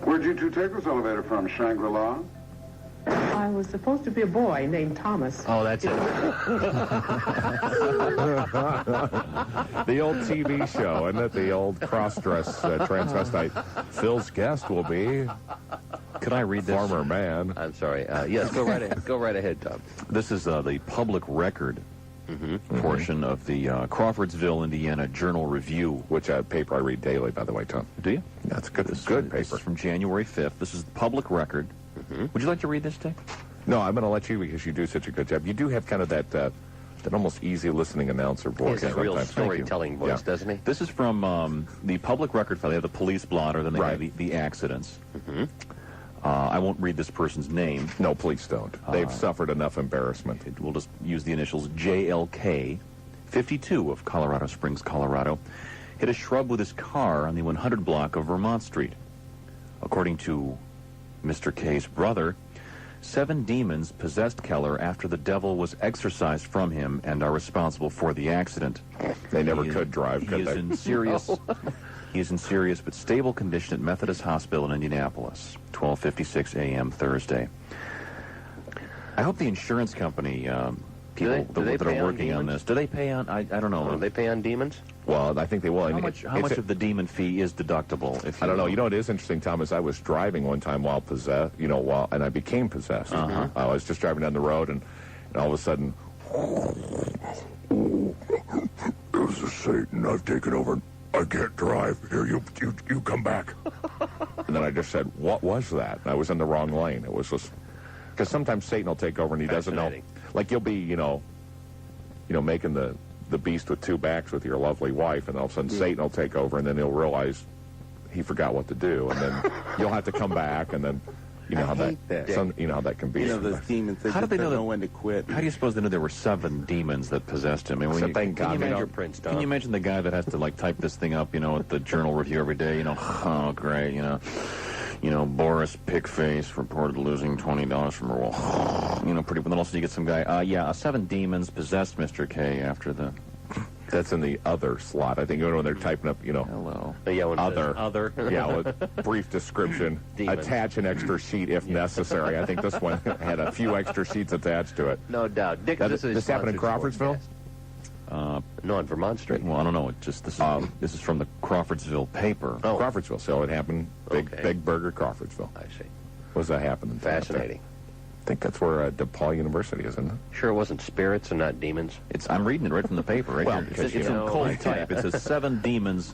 Where'd you two take this elevator from? Shangri-La? I was supposed to be a boy named Thomas. Oh, that's it. The old TV show, isn't it? The old cross-dress transvestite. Phil's guest will be... Could I read this? Former man. I'm sorry. Yes, go right ahead. Go right ahead, Tom. This is the public record portion of the Crawfordsville, Indiana Journal Review. Which paper I read daily, by the way, Tom. Do you? That's good. It's good paper. This is from January 5th. This is the public record. Would you like to read this, Dick? No, I'm going to let you because you do such a good job. You do have kind of that almost easy listening announcer voice. He has a real storytelling voice, doesn't he? This is from the public record file. They have the police blotter, then they have the accidents. I won't read this person's name. No, please don't. They've suffered enough embarrassment. We'll just use the initials JLK, 52 of Colorado Springs, Colorado, hit a shrub with his car on the 100 block of Vermont Street. According to Mr. K's brother, 7 demons possessed Keller after the devil was exorcised from him and are responsible for the accident. They never could drive, could they? He is in serious but stable condition at Methodist Hospital in Indianapolis, 12:56 a.m. Thursday. I hope the insurance company people that are working on this, do they pay on? I don't know. Do they pay on demons? Well, I think they will. How much of the demon fee is deductible? I don't know. You know what is interesting, Tom, is I was driving one time while possessed, and I became possessed. I was just driving down the road, and all of a sudden, This is Satan. I've taken over. I can't drive. Here, you come back. And then I just said, what was that? And I was in the wrong lane. It was just... Because sometimes Satan will take over and he doesn't know. Like you'll be, making the beast with 2 backs with your lovely wife, and all of a sudden Satan will take over, and then he'll realize he forgot what to do, and then you'll have to come back, and then... You know how that can be. Those demons, they just don't know when to quit. How do you suppose they know there were 7 demons that possessed him? I mean, Thank God. Can you imagine the guy that has to type this thing up, at the Journal Review every day? Oh great, Boris Pickface reported losing $20 from her wall. Pretty. But then also you get some guy. 7 demons possessed Mr. K after the. That's in the other slot. I think when they're typing up, Hello. Other. Yeah, with brief description. Demons. Attach an extra sheet if necessary. I think this one had a few extra sheets attached to it. No doubt. Dick, this happened in Crawfordsville? No, on Vermont Street. Well, I don't know. This is from the Crawfordsville paper. Oh. Crawfordsville. So it happened. Big Burger, Crawfordsville. I see. What does that happen? Fascinating. I think that's where DePaul University is, isn't it? Sure it wasn't spirits and not demons? I'm reading it right from the paper. Right here. It's in cold type. It says 7 demons.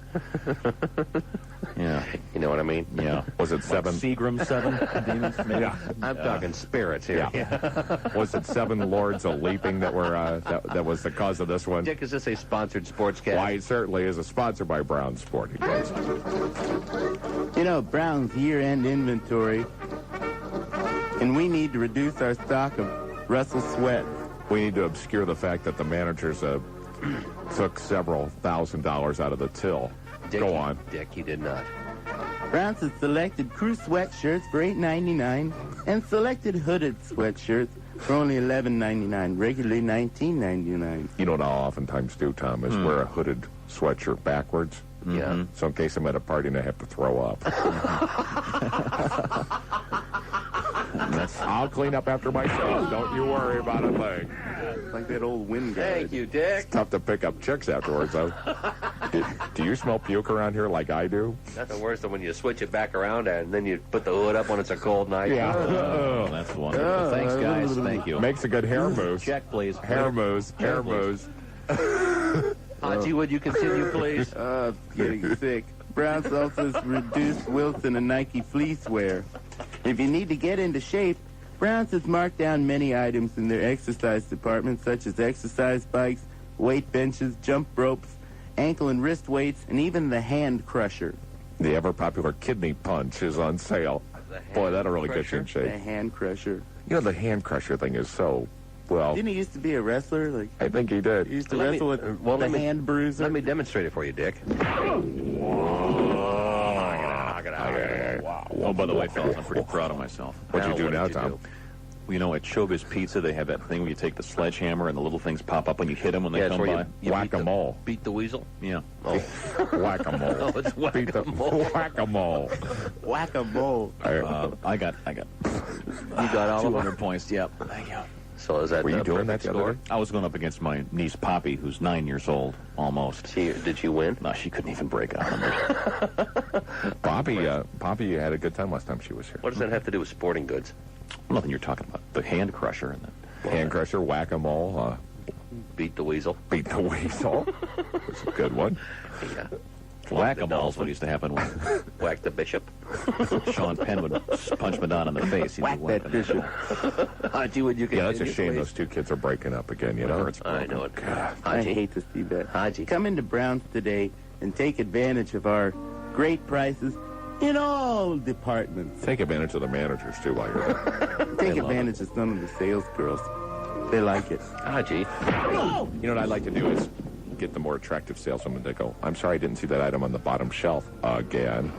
Yeah. You know what I mean? Yeah. Was it 7? Seagram 7 demons? Maybe? Yeah. I'm talking spirits here. Yeah. Was it 7 lords of leaping that were that was the cause of this one? Dick, is this a sponsored sportscast? Why, it certainly is. A sponsor by Brown Sporting Goods. Brown's year-end inventory, and we need to reduce our stock of Russell Sweat. We need to obscure the fact that the managers took several $1,000s out of the till. Dick, Go on. Dick, you did not. Browns has selected crew sweatshirts for $8.99 and selected hooded sweatshirts for only $11.99, regularly $19.99. You know what I'll oftentimes do, Tom, is wear a hooded sweatshirt backwards. Yeah. So in case I'm at a party and I have to throw up. I'll clean up after myself. Don't you worry about a thing. It's like that old wind guy. Thank you, Dick. It's tough to pick up chicks afterwards, though. Do you smell puke around here like I do? Nothing worse than when you switch it back around and then you put the hood up when it's a cold night. Yeah. Oh, that's wonderful. Thanks, guys. Thank you. Makes a good hair mousse. Check, please. Hair mousse. Hair mousse. Haji, would you continue, please? Getting sick. Browns also has reduced Wilson and Nike fleece wear. If you need to get into shape, Browns has marked down many items in their exercise department, such as exercise bikes, weight benches, jump ropes, ankle and wrist weights, and even the hand crusher. The ever-popular kidney punch is on sale. Boy, that'll really get you in The shape. hand crusher. You know, the hand crusher thing is so, well, Didn't he used to be a wrestler? Like I think he did. he used to wrestle with the hand bruiser. Let me demonstrate it for you, Dick. Oh, by the way, fellas, I'm pretty proud of myself. What'd you do What now, did you Tom? do? You know, at Showbiz Pizza, they have that thing where you take the sledgehammer and the little things pop up when you hit them when they Yeah, it's come where by. you Whack-a-mole. beat the weasel. Yeah. Oh, Whack-a-mole. oh it's whack-a-mole. Whack-a-mole. Whack-a-mole. I got You got all of 200 them? points. Yep. Thank you. So is that Were you the doing that perfect the other score? day? I was going up against my niece Poppy, who's 9 years old, almost. Did you win? No, she couldn't even break 100. Poppy had a good time last time she was here. What does that have to do with sporting goods? Nothing you're talking about. The hand crusher and the Hand crusher, whack-a-mole, Beat the weasel. beat the weasel. It's a good one. Yeah. whack-a-mole is what used to happen when Whack the bishop. Sean Penn would punch Madonna in the face. He'd Whack be that bishop. Haji, would you Yeah, that's a continue, shame please? those two kids are breaking up again, you know? I know it. I Haji. hate to see that. Haji. Come into Browns today and take advantage of our great prices in all departments. Take advantage of the managers, too, while you're there. Take advantage of some of the sales girls. They like it. Haji. You know what I'd like to do is get the more attractive saleswoman to go, I'm sorry I didn't see that item on the bottom shelf again.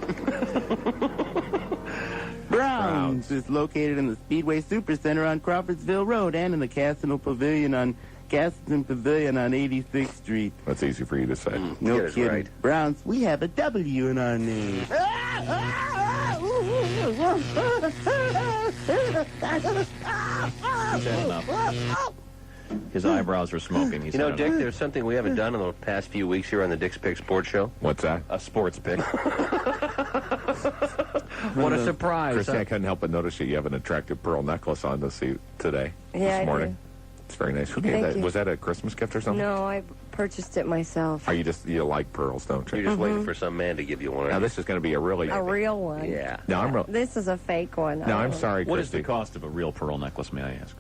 Browns is located in the Speedway Supercenter on Crawfordsville Road and in the Castleton Pavilion on 86th Street. That's easy for you to say. No Get it kidding. right. Browns, we have a W in our name. He's had enough. His eyebrows are smoking. He's You know, had Dick, enough. there's something we haven't done in the past few weeks here on the Dick's Pick Sports Show. What's that? A sports pick. What a surprise. Christy, huh? I couldn't help but notice that you have an attractive pearl necklace on to see today, Yeah, I this morning. do. It's very nice. Who gave Thank that? you. Was that a Christmas gift or something? No, I purchased it myself. Are you like pearls, don't you? You're just waiting for some man to give you one. Now, this is going to be a really... A real one. Yeah. No, I'm This is a fake one. No, I'm sorry, What is Christy. the cost of a real pearl necklace, may I ask?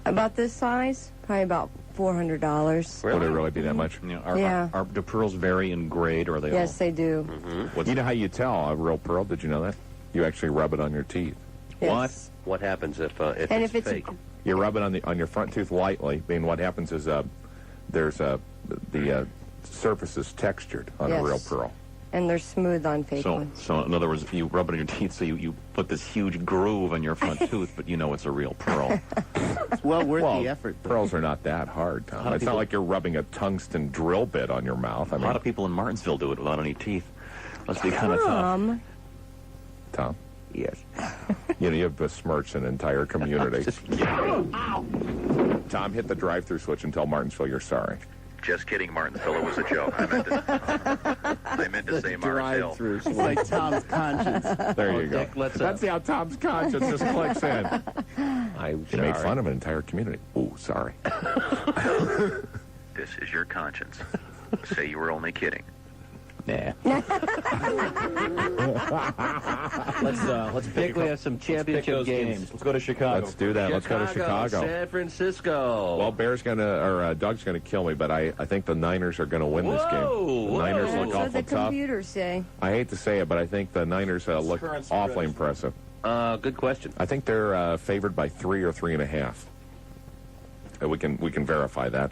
About this size? Probably about $400. Would it really be that much? You know, Yeah. do pearls vary in grade, or are they Yes, they do. You know how you tell a real pearl? Did you know that? You actually rub it on your teeth. Yes. What happens if And it's if it's fake? You rub it on your front tooth lightly. I mean, what happens is there's the surface is textured on a Yes. real pearl. And they're smooth on fake So, ones. so in other words, you rub it on your teeth, so you put this huge groove in your front tooth, but you know it's a real pearl. It's well worth the effort. though. Pearls are not that hard, Tom. It's not like you're rubbing a tungsten drill bit on your mouth. I A mean, lot of people in Martinsville do it without any teeth. Must be kind of tough. Tom, Yes. you know, you have besmirched an entire community. Tom, hit the drive-through switch and tell Martinsville you're sorry. Just kidding, Martinsville. It was a joke. I meant to say Martinsville. It's like Tom's conscience. There you go. Dick, let's, That's how Tom's conscience just clicks in. I'm You made sorry. fun of an entire community. Ooh, sorry. This is your conscience. Say you were only kidding. Nah. Let's Dick, we have some championship games. Let's go to Chicago. Let's do that. Let's go to Chicago. San Francisco. Well, Doug's gonna kill me, but I think the Niners are gonna win this game. Whoa, The Niners whoa. look That's what awful the tough. computers say. I hate to say it, but I think the Niners look current spread. awfully impressive. Good question. I think they're favored by 3 or 3.5. We can verify that.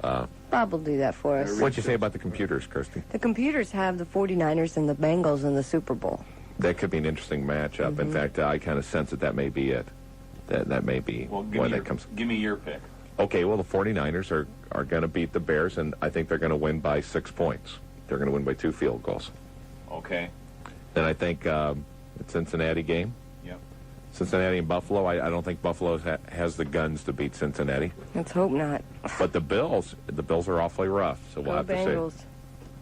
Bob will do that for us. What'd you say about the computers, Kirsty? The computers have the 49ers and the Bengals in the Super Bowl. That could be an interesting matchup. In fact, I kind of sense that may be it. That may be when that comes. Give me your pick. Okay, well, the 49ers are going to beat the Bears, and I think they're going to win by 6 points. They're going to win by 2 field goals. Okay. Then I think the Cincinnati game. Yep. Cincinnati and Buffalo. I don't think Buffalo has the guns to beat Cincinnati. Let's hope not. But the Bills are awfully rough, so we'll have Bengals. to see.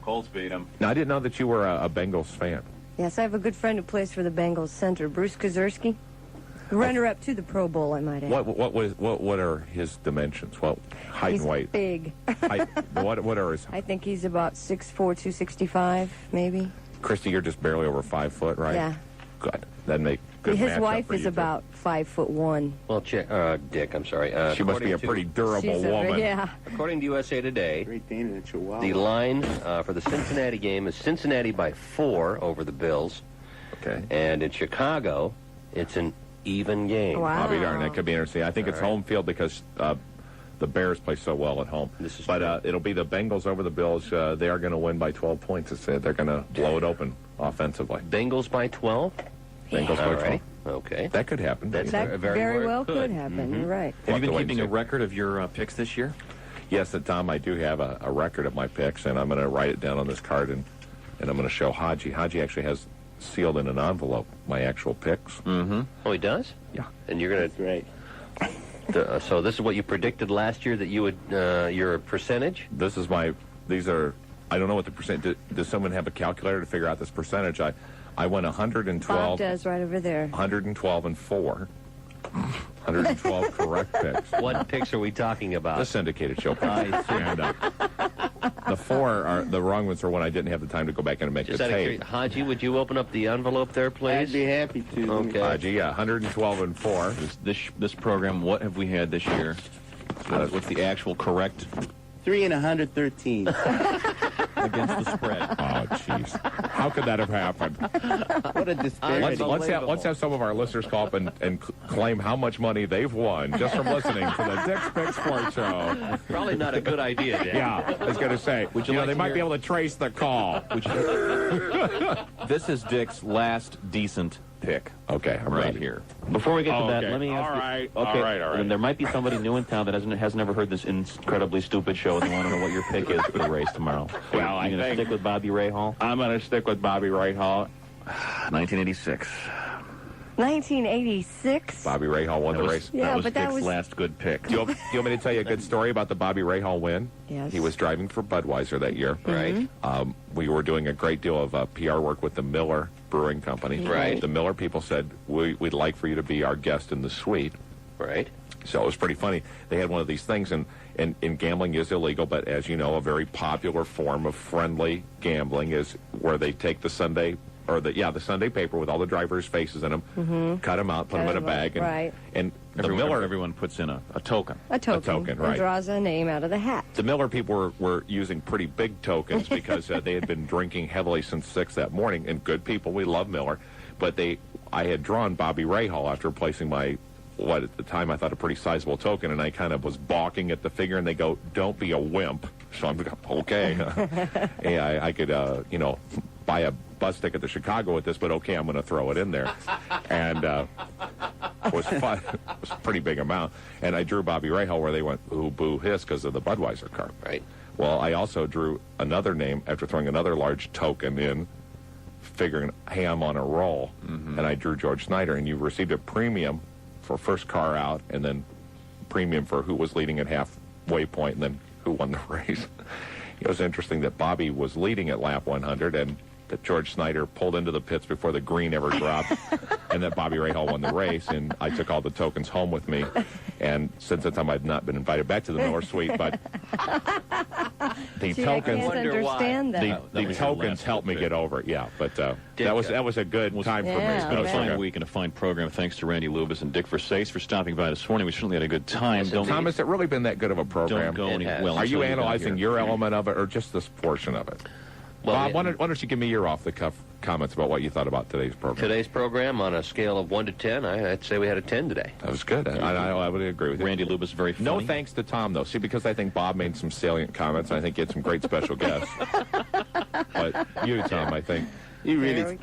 Colts beat them. Now, I didn't know that you were a Bengals fan. Yes, I have a good friend who plays for the Bengals center, Bruce Kozerski. The runner-up to the Pro Bowl, I might add. What are his dimensions? Well, height He's and weight. Big. What are his? I think he's about 6'4", 265, maybe. Christy, you're just barely over 5 foot, right? Yeah. Good. That make good. His matchup wife for is you two. about 5'1". Well, Dick, I'm sorry. She must be a pretty durable woman. Yeah. According to USA Today, the line for the Cincinnati game is Cincinnati by 4 over the Bills. Okay. And in Chicago, it's an even game. Wow. I'll be darned. That could be interesting. I think it's home field because the Bears play so well at home. But it'll be the Bengals over the Bills. They are going to win by 12 points. They're going to blow it open offensively. Bengals by 12? Bengals by 12. Okay. That could happen. That very well could happen. You're right. Have you been keeping a record of your picks this year? Yes, Tom, I do have a record of my picks, and I'm going to write it down on this card, and I'm going to show Haji. Haji actually has sealed in an envelope my actual picks. Mm-hmm. Oh, he does? Yeah. And you're going to... Right. So this is what you predicted last year that you would, your percentage? These are, I don't know what the percent, does someone have a calculator to figure out this percentage? I went 112. Bob does right over there. 112 and 4. 112 correct picks. What picks are we talking about? The syndicated show picks. And, the 4 the wrong ones are when I didn't have the time to go back in and make Just the out of tape. curiosity, Haji, would you open up the envelope there, please? I'd be happy to. Okay. Haji, yeah, 112 and 4. This program, what have we had this year? What's the actual correct 3 and 113. against the spread? Oh, jeez. How could that have happened? What a disparity. Let's have some of our listeners call up and claim how much money they've won just from listening to the Dick's Pick Sports Show. Probably not a good idea, Dan. Yeah, I was going to say. They might be able to trace the call. This is Dick's last decent pick. Okay, I'm right ready. here. Before we get to that, okay. let me ask All you. right, Okay, all right. And there might be somebody new in town that has never heard this incredibly stupid show, and they want to know what your pick is for the race tomorrow. Well, You're going to stick with Bobby Rahal? I'm going to stick with Bobby Rahal. 1986. 1986. Bobby Rahal won the race. Yeah, that was but that Dick's was- last good pick. Do you want me to tell you a good story about the Bobby Rahal win? Yes. He was driving for Budweiser that year. Right. We were doing a great deal of PR work with the Miller Brewing Company. Right. The Miller people said, we'd like for you to be our guest in the suite. Right. So it was pretty funny. They had one of these things, and gambling is illegal, but as you know, a very popular form of friendly gambling is where they take the Sunday paper with all the drivers' faces in them, cut them out, put them in a bag, and everyone puts in a token. A token, right. And draws a name out of the hat. The Miller people were using pretty big tokens because they had been drinking heavily since 6 that morning, and good people, we love Miller, but I had drawn Bobby Rahal after placing my, what at the time I thought a pretty sizable token, and I kind of was balking at the figure, and they go, don't be a wimp. So I'm okay. Yeah, I could, buy a bus ticket to Chicago with this, but okay, I'm going to throw it in there. And it was fun. It was a pretty big amount. And I drew Bobby Rahal where they went, ooh, boo, hiss, because of the Budweiser car. Right. Well, I also drew another name after throwing another large token in, figuring, hey, I'm on a roll. And I drew George Snyder, and you received a premium for first car out, and then premium for who was leading at halfway point, and then who won the race. It was interesting that Bobby was leading at lap 100, and that George Snyder pulled into the pits before the green ever dropped, and that Bobby Rahal won the race, and I took all the tokens home with me. And since that time, I've not been invited back to the Miller Suite, but the Gee, tokens, I can't understand that. the tokens helped me get over it. Yeah, but that was a good time for me. Yeah, It's been a I fine bet. week and a fine program. Thanks to Randy Lubas and Dick Versace for stopping by this morning. We certainly had a good time. Tom, has it really been that good of a program? Don't go any well. Are you until you got analyzing here. your element of it or just this portion of it? Bob, why don't you give me your off-the-cuff comments about what you thought about today's program? Today's program, on a scale of 1 to 10, I'd say we had a 10 today. That was good. I would agree with you. Randy Lubas, very funny. No thanks to Tom, though. See, because I think Bob made some salient comments. I think he had some great special guests. But you, Tom, I think. You really...